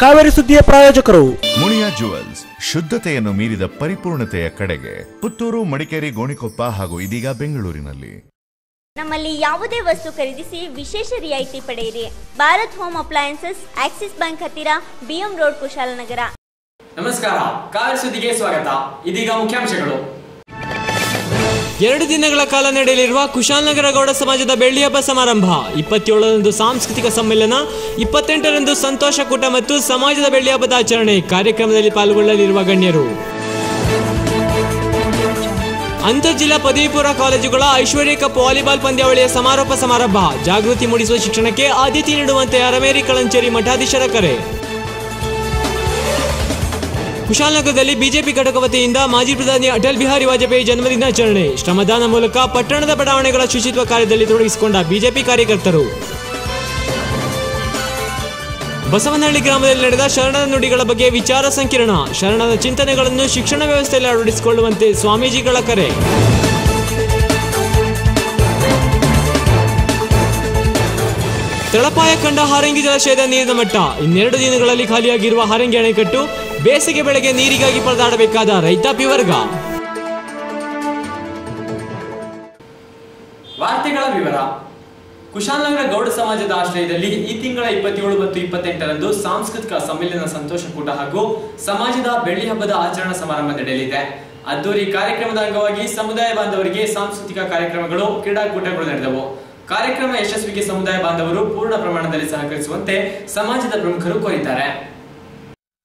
ಕಾವೇರಿ ಸುದ್ದಿಯ ಪ್ರಾಯೋಜಕರು ಮುಳಿಯಾ ಜುವೆಲ್ಸ್, ಶುದ್ಧತೆಯನ್ನು ಮೀರಿದ ಪರಿಪೂರ್ಣತೆಯ ಕಡೆಗೆ. ಪುತ್ತೂರು, ಮಡಿಕೇರಿ, ಗೋಣಿಕೊಪ್ಪ ಹಾಗೂ ಇದೀಗ ಬೆಂಗಳೂರಿನಲ್ಲಿ. ನಮ್ಮಲ್ಲಿ ಯಾವುದೇ ವಸ್ತು ಖರೀದಿಸಿ ವಿಶೇಷ ರಿಯಾಯಿತಿ ಪಡೆಯಿರಿ. Bharat home appliances, Axis bank ಹತ್ತಿರ, ಬಿಎಂ ರೋಡ್, ಕುಶಾಲನಗರ. ನಮಸ್ಕಾರ, ಕಾವೇರಿ ಸುದ್ದಿಗೆ ಸ್ವಾಗತ. ಇದೀಗ ಮುಖ್ಯಾಂಶಗಳು. 2 ದಿನಗಳ ಕಾಲ ನಡೆಯಲಿರುವ ಕುಶಾಲನಗರ ಗೌಡ ಸಮಾಜದ ಬೆಳ್ಳಿ ಹಬ್ಬ ಸಮಾರಂಭ. 27ರಂದು ಸಾಂಸ್ಕೃತಿಕ ಸಮ್ಮೇಳನ, 28ರಂದು ಸಂತೋಷಕೂಟ ಮತ್ತು ಸಮಾಜದ ಬೆಳ್ಳಿ ಹಬ್ಬದ ಆಚರಣೆ. ಕಾರ್ಯಕ್ರಮದಲ್ಲಿ ಪಾಲ್ಗೊಳ್ಳಲಿರುವ ಗಣ್ಯರು: ಅಂತರ್ಜಿಲ್ಲಾ ಪದವಿ ಪೂರ್ವ ಕಾಲೇಜುಗಳ ಐಶ್ವರ್ಯ ಕಪ್ ವಾಲಿಬಾಲ್ ಪಂದ್ಯಾವಳಿಯ ಸಮಾರೋಪ ಸಮಾರಂಭ. ಜಾಗೃತಿ ಮೂಡಿಸುವ ಶಿಕ್ಷಣಕ್ಕೆ ಆದ್ಯತೆ ನೀಡುವಂತೆ ಅರಮೇರಿ ಕಳಂಚೇರಿ ಮಠಾಧೀಶರ ಕರೆ. ಕುಶಾಲನಗರದಲ್ಲಿ ಬಿಜೆಪಿ ಘಟಕ ವತಿಯಿಂದ ಮಾಜಿ ಪ್ರಧಾನಿ ಅಟಲ್ ಬಿಹಾರಿ ವಾಜಪೇಯಿ ಜನ್ಮದಿನಾಚರಣೆ. ಶ್ರಮದಾನ ಮೂಲಕ ಪಟ್ಟಣದ ಬಡಾವಣೆಗಳ ಶುಚಿತ್ವ ಕಾರ್ಯದಲ್ಲಿ ತೊಡಗಿಸಿಕೊಂಡ ಬಿಜೆಪಿ ಕಾರ್ಯಕರ್ತರು. ಬಸವನಹಳ್ಳಿ ಗ್ರಾಮದಲ್ಲಿ ನಡೆದ ಶರಣರ ನುಡಿಗಳ ಬಗ್ಗೆ ವಿಚಾರ ಸಂಕಿರಣ. ಶರಣರ ಚಿಂತನೆಗಳನ್ನು ಶಿಕ್ಷಣ ವ್ಯವಸ್ಥೆಯಲ್ಲಿ ಅಳವಡಿಸಿಕೊಳ್ಳುವಂತೆ ಸ್ವಾಮೀಜಿಗಳ ಕರೆ. ತಳಪಾಯ ಕಂಡ ಹಾರಂಗಿ ಜಲಾಶಯದ ನೀರಿನ ಮಟ್ಟ. 2 ದಿನಗಳಲ್ಲಿ ಖಾಲಿಯಾಗಿರುವ ಹಾರಂಗಿ ಅಣೆಕಟ್ಟು. ಬೇಸಿಗೆ ಬೆಳೆಗೆ ನೀರಿಗಾಗಿ ಪರದಾಡಬೇಕಾದ ರೈತಾಪಿ ವರ್ಗ. ವಾರ್ತೆಗಳ ವಿವರ. ಕುಶಾಲನಗರ ಗೌಡ ಸಮಾಜದ ಆಶ್ರಯದಲ್ಲಿ ಈ ತಿಂಗಳ 27 ಮತ್ತು 28ರಂದು ಸಾಂಸ್ಕೃತಿಕ ಸಮ್ಮೇಳನ, ಸಂತೋಷಕೂಟ ಹಾಗೂ ಸಮಾಜದ ಬೆಳ್ಳಿ ಹಬ್ಬದ ಆಚರಣಾ ಸಮಾರಂಭ ನಡೆಯಲಿದೆ. ಅದ್ದೂರಿ ಕಾರ್ಯಕ್ರಮದ ಅಂಗವಾಗಿ ಸಮುದಾಯ ಬಾಂಧವರಿಗೆ ಸಾಂಸ್ಕೃತಿಕ ಕಾರ್ಯಕ್ರಮಗಳು, ಕ್ರೀಡಾಕೂಟಗಳು ನಡೆದವು. ಕಾರ್ಯಕ್ರಮ ಯಶಸ್ವಿಗೆ ಸಮುದಾಯ ಬಾಂಧವರು ಪೂರ್ಣ ಪ್ರಮಾಣದಲ್ಲಿ ಸಹಕರಿಸುವಂತೆ ಸಮಾಜದ ಪ್ರಮುಖರು ಕೋರಿದ್ದಾರೆ.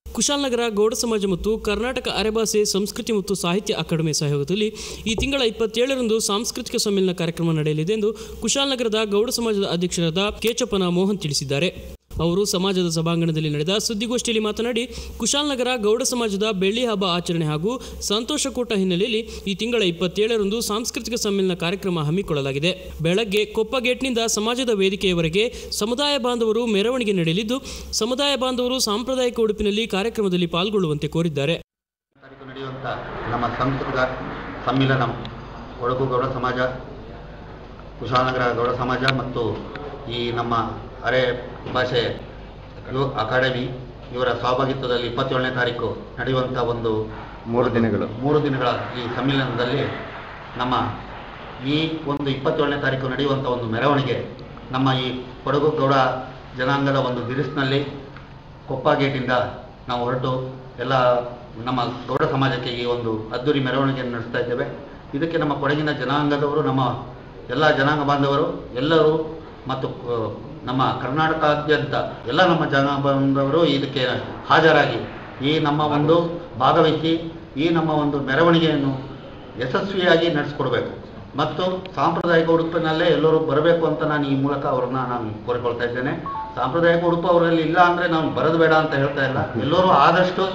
ಕುಶಾಲನಗರ ಗೌಡ ಸಮಾಜ ಮತ್ತು ಕರ್ನಾಟಕ ಅರೆಭಾಷೆ ಸಂಸ್ಕೃತಿ ಮತ್ತು ಸಾಹಿತ್ಯ ಅಕಾಡೆಮಿ ಸಹಯೋಗದಲ್ಲಿ ಈ ತಿಂಗಳ 27ರಂದು ಸಾಂಸ್ಕೃತಿಕ ಸಮ್ಮೇಳನ ಕಾರ್ಯಕ್ರಮ ನಡೆಯಲಿದೆ ಎಂದು ಕುಶಾಲನಗರದ ಗೌಡ ಸಮಾಜದ ಅಧ್ಯಕ್ಷರಾದ ಕೇಚಪ್ಪನ ಮೋಹನ್ ತಿಳಿಸಿದ್ದಾರೆ. ಅವರು ಸಮಾಜದ ಸಭಾಂಗಣದಲ್ಲಿ ನಡೆದ ಸುದ್ದಿಗೋಷ್ಠಿಯಲ್ಲಿ ಮಾತನಾಡಿ, ಕುಶಾಲನಗರ ಗೌಡ ಸಮಾಜದ ಬೆಳ್ಳಿ ಹಬ್ಬ ಆಚರಣೆ ಹಾಗೂ ಸಂತೋಷಕೂಟ ಹಿನ್ನೆಲೆಯಲ್ಲಿ ಈ ತಿಂಗಳ 27ರಂದು ಸಾಂಸ್ಕೃತಿಕ ಸಮ್ಮೇಳನ ಕಾರ್ಯಕ್ರಮ ಹಮ್ಮಿಕೊಳ್ಳಲಾಗಿದೆ. ಬೆಳಗ್ಗೆ ಕೊಪ್ಪ ಗೇಟ್ನಿಂದ ಸಮಾಜದ ವೇದಿಕೆಯವರೆಗೆ ಸಮುದಾಯ ಬಾಂಧವರು ಮೆರವಣಿಗೆ ನಡೆಯಲಿದ್ದು, ಸಮುದಾಯ ಬಾಂಧವರು ಸಾಂಪ್ರದಾಯಿಕ ಉಡುಪಿನಲ್ಲಿ ಕಾರ್ಯಕ್ರಮದಲ್ಲಿ ಪಾಲ್ಗೊಳ್ಳುವಂತೆ ಕೋರಿದ್ದಾರೆ. ನಮ್ಮ ಸಾಂಸ್ಕೃತಿಕ ಸಮ್ಮೇಳನ ಕೊಡಗು ಗೌಡ ಸಮಾಜ, ಕುಶಾಲನಗರ ಗೌಡ ಸಮಾಜ ಮತ್ತು ಈ ನಮ್ಮ ಅರೆ ಭಾಷೆ ಅಕಾಡೆಮಿ ಇವರ ಸಹಭಾಗಿತ್ವದಲ್ಲಿ 27ನೇ ತಾರೀಕು ನಡೆಯುವಂಥ ಒಂದು 3 ದಿನಗಳ ಈ ಸಮ್ಮೇಳನದಲ್ಲಿ ನಮ್ಮ ಈ ಒಂದು 27ನೇ ತಾರೀಕು ನಡೆಯುವಂಥ ಒಂದು ಮೆರವಣಿಗೆ ನಮ್ಮ ಈ ಕೊಡಗು ಗೌಡ ಜನಾಂಗದ ಒಂದು ದಿರಿಸಿನಲ್ಲಿ ಕೊಪ್ಪ ಗೇಟಿಂದ ನಾವು ಹೊರಟು ಎಲ್ಲ ನಮ್ಮ ಗೌಡ ಸಮಾಜಕ್ಕೆ ಈ ಒಂದು ಅದ್ದೂರಿ ಮೆರವಣಿಗೆಯನ್ನು ನಡೆಸ್ತಾ ಇದ್ದೇವೆ. ಇದಕ್ಕೆ ನಮ್ಮ ಕೊಡಗಿನ ಜನಾಂಗದವರು, ನಮ್ಮ ಎಲ್ಲ ಜನಾಂಗ ಬಾಂಧವರು ಎಲ್ಲರೂ ಮತ್ತು ನಮ್ಮ ಕರ್ನಾಟಕಾದ್ಯಂತ ಎಲ್ಲ ನಮ್ಮ ಜನಾಂಗ ಬಾಂಧವರು ಇದಕ್ಕೆ ಹಾಜರಾಗಿ ಈ ನಮ್ಮ ಒಂದು ಭಾಗವಹಿಸಿ ಈ ನಮ್ಮ ಒಂದು ಮೆರವಣಿಗೆಯನ್ನು ಯಶಸ್ವಿಯಾಗಿ ನಡೆಸ್ಕೊಡ್ಬೇಕು ಮತ್ತು ಸಾಂಪ್ರದಾಯಿಕ ಉಡುಪಿನಲ್ಲೇ ಎಲ್ಲರೂ ಬರಬೇಕು ಅಂತ ನಾನು ಈ ಮೂಲಕ ಅವ್ರನ್ನ ನಾನು ಕೋರಿಕೊಳ್ತಾ ಇದ್ದೇನೆ. ಸಾಂಪ್ರದಾಯಿಕ ಉಡುಪು ಅವರಲ್ಲಿ ಇಲ್ಲ ಅಂದರೆ ನಾವು ಬರೋದು ಬೇಡ ಅಂತ ಹೇಳ್ತಾ ಇಲ್ಲ. ಎಲ್ಲರೂ ಆದಷ್ಟು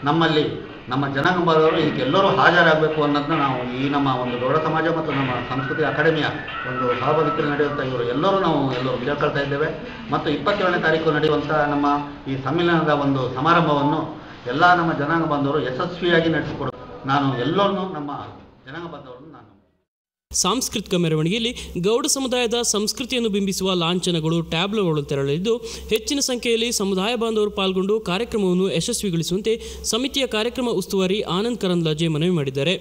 ನಮ್ಮಲ್ಲಿ ನಮ್ಮ ಜನಾಂಗ ಬಾಂಧವರು ಇದಕ್ಕೆ ಎಲ್ಲರೂ ಹಾಜರಾಗಬೇಕು ಅನ್ನೋದನ್ನ ನಾವು ಈ ನಮ್ಮ ಒಂದು ಗೌಡ ಸಮಾಜ ಮತ್ತು ನಮ್ಮ ಸಂಸ್ಕೃತಿ ಅಕಾಡೆಮಿಯ ಒಂದು ಸಹಭಾಗಿತ್ವದಲ್ಲಿ ನಡೆಯುವಂಥ ಇವರು ಎಲ್ಲರೂ ಕೇಳ್ಕೊಳ್ತಾ ಇದ್ದೇವೆ. ಮತ್ತು 27ನೇ ತಾರೀಕು ನಡೆಯುವಂಥ ನಮ್ಮ ಈ ಸಮ್ಮೇಳನದ ಒಂದು ಸಮಾರಂಭವನ್ನು ಎಲ್ಲ ನಮ್ಮ ಜನಾಂಗ ಬಾಂಧವರು ಯಶಸ್ವಿಯಾಗಿ ನಡೆಸಿಕೊಡು ನಾನು ಎಲ್ಲರನ್ನೂ ನಮ್ಮ ಜನಾಂಗ ಬಾಂಧವರನ್ನು ನಾನು ಸಾಂಸ್ಕೃತಿಕ ಮೆರವಣಿಗೆಯಲ್ಲಿ ಗೌಡ ಸಮುದಾಯದ ಸಂಸ್ಕೃತಿಯನ್ನು ಬಿಂಬಿಸುವ ಲಾಂಛನಗಳು, ಟ್ಯಾಬ್ಲೋಗಳು ತೆರಳಲಿದ್ದು, ಹೆಚ್ಚಿನ ಸಂಖ್ಯೆಯಲ್ಲಿ ಸಮುದಾಯ ಬಾಂಧವರು ಪಾಲ್ಗೊಂಡು ಕಾರ್ಯಕ್ರಮವನ್ನು ಯಶಸ್ವಿಗೊಳಿಸುವಂತೆ ಸಮಿತಿಯ ಕಾರ್ಯಕ್ರಮ ಉಸ್ತುವಾರಿ ಆನಂದ್ ಕರಂದ್ಲಾಜೆ ಮನವಿ ಮಾಡಿದ್ದಾರೆ.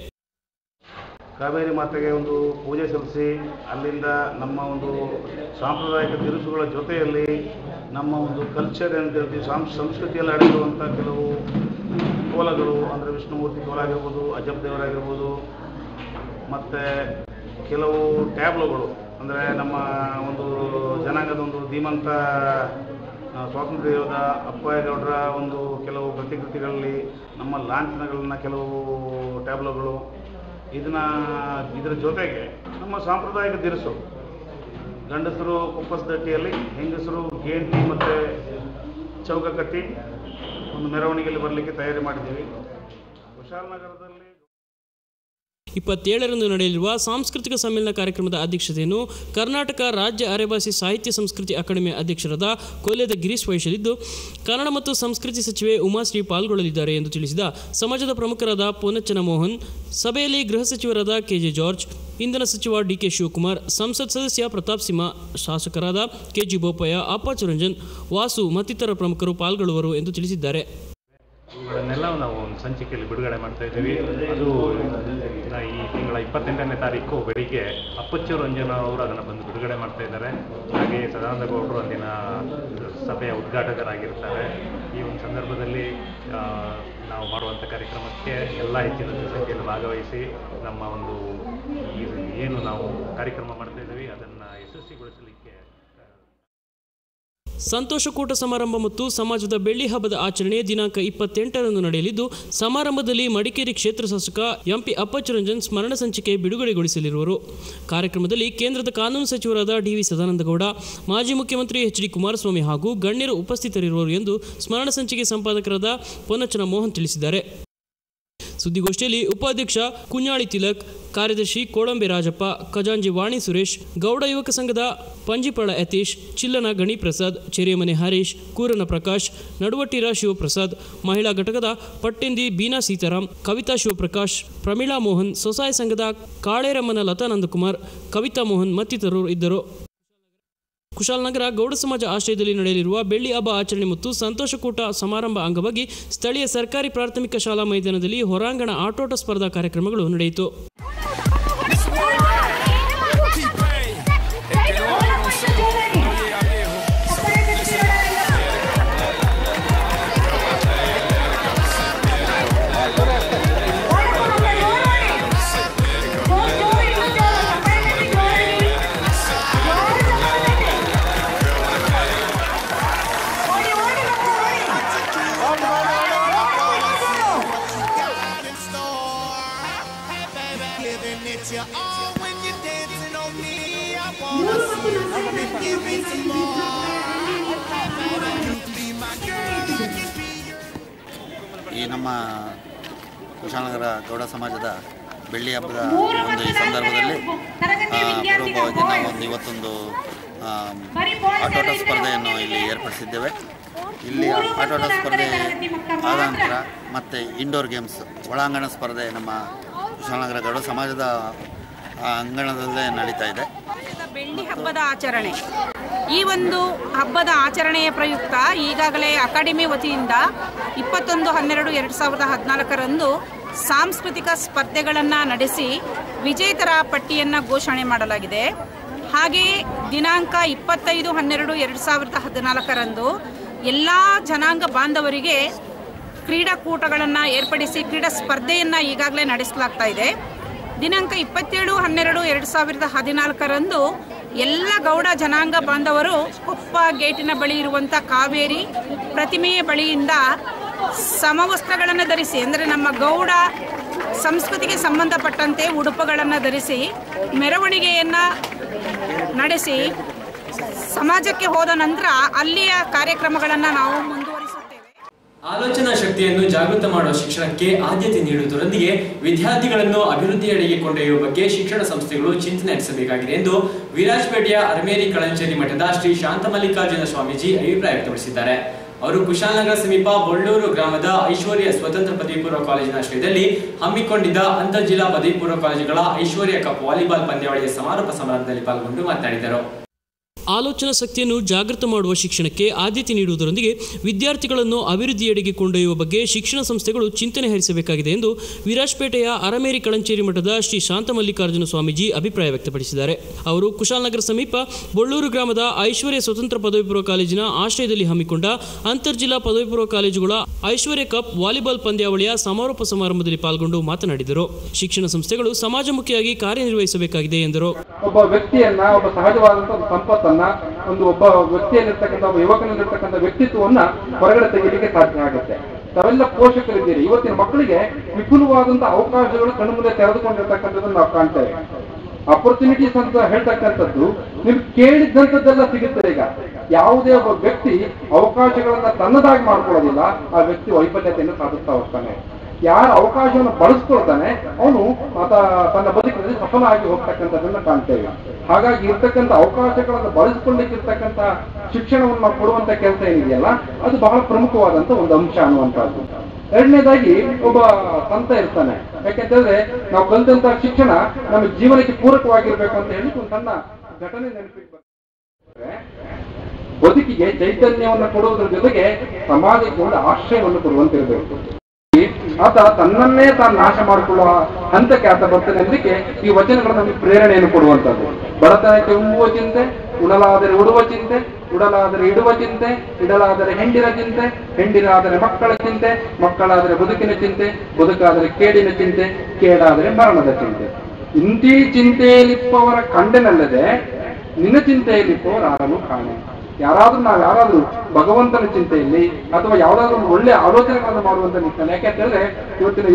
ಕಾವೇರಿ ಮಾತೆಗೆ ಒಂದು ಪೂಜೆ ಸಲ್ಲಿಸಿ ಅಲ್ಲಿಂದ ನಮ್ಮ ಒಂದು ಸಾಂಪ್ರದಾಯಿಕ ತಿನಿಸುಗಳ ಜೊತೆಯಲ್ಲಿ ನಮ್ಮ ಒಂದು ಕಲ್ಚರ್ ಅಂತ ಹೇಳ್ತೀವಿ, ಸಂಸ್ಕೃತಿಯಲ್ಲಿ ಅಡಗಿರುವಂಥ ಕೆಲವು ಕೋಲಗಳು, ಅಂದರೆ ವಿಷ್ಣುಮೂರ್ತಿ ಕೋಲ ಆಗಿರ್ಬೋದು, ಅಜಬ್ ದೇವರಾಗಿರ್ಬೋದು, ಮತ್ತು ಕೆಲವು ಟ್ಯಾಬ್ಲೋಗಳು, ಅಂದರೆ ನಮ್ಮ ಒಂದು ಜನಾಂಗದ ಒಂದು ಧೀಮಂತ ಸ್ವಾತಂತ್ರ್ಯ ಯೋಧ ಅಪ್ಪಯ್ಯಗೌಡರ ಒಂದು ಕೆಲವು ಪ್ರತಿಕೃತಿಗಳಲ್ಲಿ ನಮ್ಮ ಲಾಂಛನಗಳನ್ನ ಕೆಲವು ಟ್ಯಾಬ್ಲೋಗಳು, ಇದರ ಜೊತೆಗೆ ನಮ್ಮ ಸಾಂಪ್ರದಾಯಿಕ ದಿರಿಸು, ಗಂಡಸರು ಕುಪ್ಪಸ ದಟ್ಟಿಯಲ್ಲಿ, ಹೆಂಗಸರು ಗೇಂಟಿ ಮತ್ತು ಚೌಕ ಕಟ್ಟಿ ಒಂದು ಮೆರವಣಿಗೆಯಲ್ಲಿ ಬರಲಿಕ್ಕೆ ತಯಾರಿ ಮಾಡಿದ್ದೀವಿ. ಕುಶಾಲನಗರದಲ್ಲಿ 27ರಂದು ನಡೆಯಲಿರುವ ಸಾಂಸ್ಕೃತಿಕ ಸಮ್ಮೇಳನ ಕಾರ್ಯಕ್ರಮದ ಅಧ್ಯಕ್ಷತೆಯನ್ನು ಕರ್ನಾಟಕ ರಾಜ್ಯ ಅರೆಭಾಷೆ ಸಾಹಿತ್ಯ ಸಂಸ್ಕೃತಿ ಅಕಾಡೆಮಿ ಅಧ್ಯಕ್ಷರಾದ ಕೊಲ್ಯದ ಗಿರೀಶ್ ವಹಿಸಲಿದ್ದು, ಕನ್ನಡ ಮತ್ತು ಸಂಸ್ಕೃತಿ ಸಚಿವೆ ಉಮಾಶ್ರೀ ಪಾಲ್ಗೊಳ್ಳಲಿದ್ದಾರೆ ಎಂದು ತಿಳಿಸಿದ ಸಮಾಜದ ಪ್ರಮುಖರಾದ ಪೊನ್ನಚ್ಚನ ಮೋಹನ್, ಸಭೆಯಲ್ಲಿ ಗೃಹ ಸಚಿವರಾದ ಕೆಜೆ ಜಾರ್ಜ್, ಇಂಧನ ಸಚಿವ ಡಿಕೆ ಶಿವಕುಮಾರ್, ಸಂಸತ್ ಸದಸ್ಯ ಪ್ರತಾಪ್ ಸಿಂಹ, ಶಾಸಕರಾದ ಕೆಜಿ ಬೋಪಯ್ಯ, ಅಪ್ಪಾಚಿ ರಂಜನ್, ವಾಸು ಮತ್ತಿತರ ಪ್ರಮುಖರು ಪಾಲ್ಗೊಳ್ಳುವರು ಎಂದು ತಿಳಿಸಿದ್ದಾರೆ. ಇವುಗಳನ್ನೆಲ್ಲ ನಾವು ಒಂದು ಸಂಚಿಕೆಯಲ್ಲಿ ಬಿಡುಗಡೆ ಮಾಡ್ತಾ ಇದ್ದೀವಿ. ಅದು ಈ ತಿಂಗಳ 28ನೇ ತಾರೀಕು ಬೆಳಿಗ್ಗೆ ಅಪ್ಪಚ್ಚು ರಂಜನ್ ಅವರು ಅದನ್ನು ಬಂದು ಬಿಡುಗಡೆ ಮಾಡ್ತಾ ಇದ್ದಾರೆ. ಹಾಗೆಯೇ ಸದಾನಂದ ಗೌಡರು ಅಂದಿನ ಸಭೆಯ ಉದ್ಘಾಟಕರಾಗಿರ್ತಾರೆ. ಈ ಒಂದು ಸಂದರ್ಭದಲ್ಲಿ ನಾವು ಮಾಡುವಂಥ ಕಾರ್ಯಕ್ರಮಕ್ಕೆ ಎಲ್ಲ ಹೆಚ್ಚಿನ ಸಂಖ್ಯೆಯಲ್ಲಿ ಭಾಗವಹಿಸಿ ನಮ್ಮ ಒಂದು ಏನು ನಾವು ಕಾರ್ಯಕ್ರಮ ಮಾಡ್ತಾ ಇದ್ದೀವಿ ಅದನ್ನು ಯಶಸ್ವಿಗೊಳಿಸಲಿಕ್ಕೆ ಸಂತೋಷಕೂಟ ಸಮಾರಂಭ ಮತ್ತು ಸಮಾಜದ ಬೆಳ್ಳಿ ಹಬ್ಬದ ಆಚರಣೆ ದಿನಾಂಕ 28ರಂದು ನಡೆಯಲಿದ್ದು, ಸಮಾರಂಭದಲ್ಲಿ ಮಡಿಕೇರಿ ಕ್ಷೇತ್ರ ಶಾಸಕ ಎಂಪಿ ಅಪ್ಪಚ್ಚು ರಂಜನ್ ಸ್ಮರಣ ಸಂಚಿಕೆ ಬಿಡುಗಡೆಗೊಳಿಸಲಿರುವರು. ಕಾರ್ಯಕ್ರಮದಲ್ಲಿ ಕೇಂದ್ರದ ಕಾನೂನು ಸಚಿವರಾದ ಡಿ.ವಿ. ಸದಾನಂದಗೌಡ, ಮಾಜಿ ಮುಖ್ಯಮಂತ್ರಿ ಎಚ್.ಡಿ. ಕುಮಾರಸ್ವಾಮಿ ಹಾಗೂ ಗಣ್ಯರು ಉಪಸ್ಥಿತರಿರುವರು ಎಂದು ಸ್ಮರಣ ಸಂಚಿಕೆ ಸಂಪಾದಕರಾದ ಪೊನ್ನಚ್ಚನ ಮೋಹನ್ ತಿಳಿಸಿದ್ದಾರೆ. ಸುದ್ದಿಗೋಷ್ಠಿಯಲ್ಲಿ ಉಪಾಧ್ಯಕ್ಷ ಕುഞ്ഞാಳಿ ತಿಲಕ್, ಕಾರ್ಯದರ್ಶಿ ಕೋಳಂಬೆ ರಾಜಪ್ಪ, ಖಜಾಂಜಿ ವಾಣಿ ಸುರೇಶ್, ಗೌಡ ಯುವಕ ಸಂಘದ ಪಂಜಿಪಳ ಯತೀಶ್, ಚಿಲ್ಲನ ಗಣಿಪ್ರಸಾದ್, ಚೆರಿಯಮನೆ ಹರೀಶ್, ಕೂರನ ಪ್ರಕಾಶ್, ನಡುವಟ್ಟಿರ ಶಿವಪ್ರಸಾದ್, ಮಹಿಳಾ ಘಟಕದ ಪಟ್ಟೆಂದಿ ಬೀನಾ ಸೀತಾರಾಮ್, ಕವಿತಾ ಶಿವಪ್ರಕಾಶ್, ಪ್ರಮೀಳಾ ಮೋಹನ್, ಸ್ವಸಹಾಯ ಸಂಘದ ಕಾಳೇರಮ್ಮನ ಲತಾ ನಂದಕುಮಾರ್, ಕವಿತಾ ಮೋಹನ್ ಮತ್ತಿತರರು ಇದ್ದರು. ಕುಶಾಲನಗರ ಗೌಡ ಸಮಾಜ ಆಶ್ರಯದಲ್ಲಿ ನಡೆಯಲಿರುವ ಬೆಳ್ಳಿ ಹಬ್ಬ ಆಚರಣೆ ಮತ್ತು ಸಂತೋಷಕೂಟ ಸಮಾರಂಭ ಅಂಗವಾಗಿ ಸ್ಥಳೀಯ ಸರ್ಕಾರಿ ಪ್ರಾಥಮಿಕ ಶಾಲಾ ಮೈದಾನದಲ್ಲಿ ಹೊರಾಂಗಣ ಆಟೋಟ ಸ್ಪರ್ಧಾ ಕಾರ್ಯಕ್ರಮಗಳು ನಡೆಯಿತು. ಈ ನಮ್ಮ ಕುಶಾಲನಗರ ಗೌಡ ಸಮಾಜದ ಬೆಳ್ಳಿ ಹಬ್ಬದ ಒಂದು ಈ ಸಂದರ್ಭದಲ್ಲಿ ಪೂರ್ವಭಾವಿಯಾಗಿ ನಾವು ಇವತ್ತೊಂದು ಆಟೋಟ ಸ್ಪರ್ಧೆಯನ್ನು ಇಲ್ಲಿ ಏರ್ಪಡಿಸಿದ್ದೇವೆ. ಇಲ್ಲಿ ಆಟೋಟ ಸ್ಪರ್ಧೆ ಆದ ನಂತರ ಮತ್ತು ಇಂಡೋರ್ ಗೇಮ್ಸ್ ಒಳಾಂಗಣ ಸ್ಪರ್ಧೆ ನಮ್ಮ ಕುಶಾಲನಗರ ಗೌಡ ಸಮಾಜದ ಅಂಗಣದಲ್ಲೇ ನಡೀತಾ ಇದೆ. ಬೆಳ್ಳಿ ಹಬ್ಬದ ಆಚರಣೆ, ಈ ಒಂದು ಹಬ್ಬದ ಆಚರಣೆಯ ಪ್ರಯುಕ್ತ ಈಗಾಗಲೇ ಅಕಾಡೆಮಿ ವತಿಯಿಂದ 21/12/2014 ಸಾಂಸ್ಕೃತಿಕ ಸ್ಪರ್ಧೆಗಳನ್ನು ನಡೆಸಿ ವಿಜೇತರ ಪಟ್ಟಿಯನ್ನು ಘೋಷಣೆ ಮಾಡಲಾಗಿದೆ. ಹಾಗೆಯೇ ದಿನಾಂಕ 25/12/2014 ಎಲ್ಲ ಜನಾಂಗ ಬಾಂಧವರಿಗೆ ಕ್ರೀಡಾಕೂಟಗಳನ್ನು ಏರ್ಪಡಿಸಿ ಕ್ರೀಡಾ ಸ್ಪರ್ಧೆಯನ್ನು ಈಗಾಗಲೇ ನಡೆಸಲಾಗ್ತಾ ಇದೆ. ದಿನಾಂಕ 27/12/2014 ಎಲ್ಲ ಗೌಡ ಜನಾಂಗ ಬಾಂಧವರು ಕೊಪ್ಪ ಗೇಟಿನ ಬಳಿ ಇರುವಂಥ ಕಾವೇರಿ ಪ್ರತಿಮೆಯ ಬಳಿಯಿಂದ ಸಮವಸ್ತ್ರಗಳನ್ನು ಧರಿಸಿ, ಅಂದರೆ ನಮ್ಮ ಗೌಡ ಸಂಸ್ಕೃತಿಗೆ ಸಂಬಂಧಪಟ್ಟಂತೆ ಉಡುಪುಗಳನ್ನು ಧರಿಸಿ ಮೆರವಣಿಗೆಯನ್ನು ನಡೆಸಿ ಸಮಾಜಕ್ಕೆ ಹೋದ ನಂತರ ಅಲ್ಲಿಯ ಕಾರ್ಯಕ್ರಮಗಳನ್ನು ನಾವು ಮುಂದುವರಿಸುತ್ತೇವೆ. ಆಲೋಚನಾ ಶಕ್ತಿಯನ್ನು ಜಾಗೃತ ಮಾಡುವ ಶಿಕ್ಷಣಕ್ಕೆ ಆದ್ಯತೆ ನೀಡುವುದರೊಂದಿಗೆ ವಿದ್ಯಾರ್ಥಿಗಳನ್ನು ಅಭಿವೃದ್ಧಿಯೆಡೆಗೆ ಕೊಂಡೊಯ್ಯುವ ಬಗ್ಗೆ ಶಿಕ್ಷಣ ಸಂಸ್ಥೆಗಳು ಚಿಂತನೆ ನಡೆಸಬೇಕಾಗಿದೆ ಎಂದು ವಿರಾಜಪೇಟೆಯ ಅರಮೇರಿ ಕಳಂಚೇರಿ ಮಠದ ಶ್ರೀ ಶಾಂತಮಲ್ಲಿಕಾರ್ಜುನ ಸ್ವಾಮೀಜಿ ಅಭಿಪ್ರಾಯ ವ್ಯಕ್ತಪಡಿಸಿದ್ದಾರೆ. ಅವರು ಕುಶಾಲನಗರ ಸಮೀಪ ಬೊಳ್ಳೂರು ಗ್ರಾಮದ ಐಶ್ವರ್ಯ ಸ್ವತಂತ್ರ ಪದವಿ ಪೂರ್ವ ಕಾಲೇಜಿನ ಆಶ್ರಯದಲ್ಲಿ ಹಮ್ಮಿಕೊಂಡಿದ್ದ ಅಂತರ್ ಜಿಲ್ಲಾ ಪದವಿ ಪೂರ್ವ ಕಾಲೇಜುಗಳ ಐಶ್ವರ್ಯ ಕಪ್ ವಾಲಿಬಾಲ್ ಪಂದ್ಯಾವಳಿಯ ಸಮಾರೋಪ ಸಮಾರಂಭದಲ್ಲಿ ಪಾಲ್ಗೊಂಡು ಮಾತನಾಡಿದರು. ಆಲೋಚನಾ ಶಕ್ತಿಯನ್ನು ಜಾಗೃತ ಮಾಡುವ ಶಿಕ್ಷಣಕ್ಕೆ ಆದ್ಯತೆ ನೀಡುವುದರೊಂದಿಗೆ ವಿದ್ಯಾರ್ಥಿಗಳನ್ನು ಅಭಿವೃದ್ಧಿಯೆಡೆಗೆ ಕೊಂಡೊಯ್ಯುವ ಬಗ್ಗೆ ಶಿಕ್ಷಣ ಸಂಸ್ಥೆಗಳು ಚಿಂತನೆ ಹರಿಸಬೇಕಾಗಿದೆ ಎಂದು ವಿರಾಜಪೇಟೆಯ ಅರಮೇರಿ ಕಳಂಚೇರಿ ಮಠದ ಶ್ರೀ ಶಾಂತಮಲ್ಲಿಕಾರ್ಜುನ ಸ್ವಾಮೀಜಿ ಅಭಿಪ್ರಾಯ ವ್ಯಕ್ತಪಡಿಸಿದ್ದಾರೆ. ಅವರು ಕುಶಾಲನಗರ ಸಮೀಪ ಬೊಳ್ಳೂರು ಗ್ರಾಮದ ಐಶ್ವರ್ಯ ಸ್ವತಂತ್ರ ಪದವಿ ಪೂರ್ವ ಕಾಲೇಜಿನ ಆಶ್ರಯದಲ್ಲಿ ಹಮ್ಮಿಕೊಂಡ ಅಂತರ್ ಜಿಲ್ಲಾ ಪದವಿ ಪೂರ್ವ ಕಾಲೇಜುಗಳ ಐಶ್ವರ್ಯ ಕಪ್ ವಾಲಿಬಾಲ್ ಪಂದ್ಯಾವಳಿಯ ಸಮಾರೋಪ ಸಮಾರಂಭದಲ್ಲಿ ಪಾಲ್ಗೊಂಡು ಮಾತನಾಡಿದರು. ಶಿಕ್ಷಣ ಸಂಸ್ಥೆಗಳು ಸಮಾಜಮುಖಿಯಾಗಿ ಕಾರ್ಯನಿರ್ವಹಿಸಬೇಕಾಗಿದೆ ಎಂದರು. ಒಬ್ಬ ವ್ಯಕ್ತಿಯನ್ನ, ಒಬ್ಬ ಸಹಜವಾದಂತಹ ಸಂಪತ್ತನ್ನ, ಒಬ್ಬ ವ್ಯಕ್ತಿಯಲ್ಲಿರ್ತಕ್ಕಂಥ ಒಬ್ಬ ಯುವಕನಲ್ಲಿರ್ತಕ್ಕಂಥ ವ್ಯಕ್ತಿತ್ವವನ್ನ ಹೊರಗಡೆ ತೆಗೆಯಲಿಕ್ಕೆ ಸಾಧ್ಯ ಆಗುತ್ತೆ. ತಾವೆಲ್ಲ ಪೋಷಕರಿದ್ದೀರಿ. ಇವತ್ತಿನ ಮಕ್ಕಳಿಗೆ ವಿಪುಲವಾದಂತಹ ಅವಕಾಶಗಳು ಕಣ್ಣು ಮುಂದೆ ತೆರೆದುಕೊಂಡಿರ್ತಕ್ಕಂಥದ್ದನ್ನು ನಾವು ಕಾಣ್ತೇವೆ. ಅಪರ್ಚುನಿಟೀಸ್ ಅಂತ ಹೇಳ್ತಕ್ಕಂಥದ್ದು ನೀವು ಕೇಳಿದ್ದಂಥದ್ದೆಲ್ಲ ಸಿಗುತ್ತೆ. ಈಗ ಯಾವುದೇ ಒಬ್ಬ ವ್ಯಕ್ತಿ ಅವಕಾಶಗಳನ್ನ ತನ್ನದಾಗಿ ಮಾಡ್ಕೊಳ್ಳೋದಿಲ್ಲ, ಆ ವ್ಯಕ್ತಿ ವೈಫಲ್ಯತೆಯನ್ನು ಸಾಧಿಸ್ತಾ ಹೋಗ್ತಾನೆ. ಯಾರು ಅವಕಾಶವನ್ನು ಬಳಸ್ಕೊಳ್ತಾನೆ ಅವನು ತನ್ನ ಬದುಕಿನಲ್ಲಿ ಸಫಲ ಆಗಿ ಹೋಗ್ತಕ್ಕಂಥದ್ದನ್ನು ಕಾಣ್ತೇವೆ. ಹಾಗಾಗಿ ಇರ್ತಕ್ಕಂಥ ಅವಕಾಶಗಳನ್ನು ಬಳಸ್ಕೊಳ್ಳಿಕ್ಕಿರ್ತಕ್ಕಂಥ ಶಿಕ್ಷಣವನ್ನು ನಾವು ಕೊಡುವಂತ ಕೆಲಸ ಏನಿದೆಯಲ್ಲ ಅದು ಬಹಳ ಪ್ರಮುಖವಾದಂತ ಒಂದು ಅಂಶ ಅನ್ನುವಂಥದ್ದು. ಎರಡನೇದಾಗಿ ಒಬ್ಬ ಸಂತ ಇರ್ತಾನೆ. ಯಾಕೆಂತಂದ್ರೆ ನಾವು ಕಲಿತಂತಹ ಶಿಕ್ಷಣ ನಮ್ಮ ಜೀವನಕ್ಕೆ ಪೂರಕವಾಗಿರ್ಬೇಕು ಅಂತ ಹೇಳಿ ಒಂದು ಸಣ್ಣ ಘಟನೆ ನೆನಪಿಗೆ ಬರ್ತದೆ. ಬದುಕಿಗೆ ಚೈತನ್ಯವನ್ನು ಕೊಡುವುದರ ಜೊತೆಗೆ ಸಮಾಜಕ್ಕೆ ಒಂದು ಆಶ್ರಯವನ್ನು ಕೊಡುವಂತಿರಬೇಕು. ಆತ ತನ್ನನ್ನೇ ತಾನು ನಾಶ ಮಾಡಿಕೊಳ್ಳುವ ಹಂತಕ್ಕೆ ಆತ ಬರ್ತಾನೆ ಅನ್ನಲಿಕ್ಕೆ ಈ ವಚನಗಳು ನಮಗೆ ಪ್ರೇರಣೆಯನ್ನು ಕೊಡುವಂತದ್ದು. ಬಡತನಕ್ಕೆ ಉಂಬುವ ಚಿಂತೆ, ಉಡಲಾದರೆ ಉಡುವ ಚಿಂತೆ, ಉಡಲಾದರೆ ಇಡುವ ಚಿಂತೆ, ಇಡಲಾದರೆ ಹೆಂಡಿನ ಚಿಂತೆ, ಹೆಂಡಿನಾದರೆ ಮಕ್ಕಳ ಚಿಂತೆ, ಮಕ್ಕಳಾದರೆ ಬದುಕಿನ ಚಿಂತೆ, ಬದುಕಾದರೆ ಕೇಡಿನ ಚಿಂತೆ, ಕೇಡಾದರೆ ಮರಣದ ಚಿಂತೆ. ಇಂತಿ ಚಿಂತೆಯಲ್ಲಿಪ್ಪವರ ಕಂಡೆನಲ್ಲದೆ ನಿನ್ನ ಚಿಂತೆಯಲ್ಲಿಪ್ಪವರು ಯಾರನ್ನು ಕಾಣೆ. ಯಾರಾದ್ರೂ ಭಗವಂತನ ಚಿಂತೆಯಲ್ಲಿ ಅಥವಾ ಯಾವುದಾದ್ರೂ ಒಂದು ಒಳ್ಳೆ ಆಲೋಚನೆಗಳನ್ನು ಮಾಡುವಂತ ನಿಟ್ಟಿನಲ್ಲಿ, ಯಾಕೆಂತಂದ್ರೆ ಇವತ್ತಿನ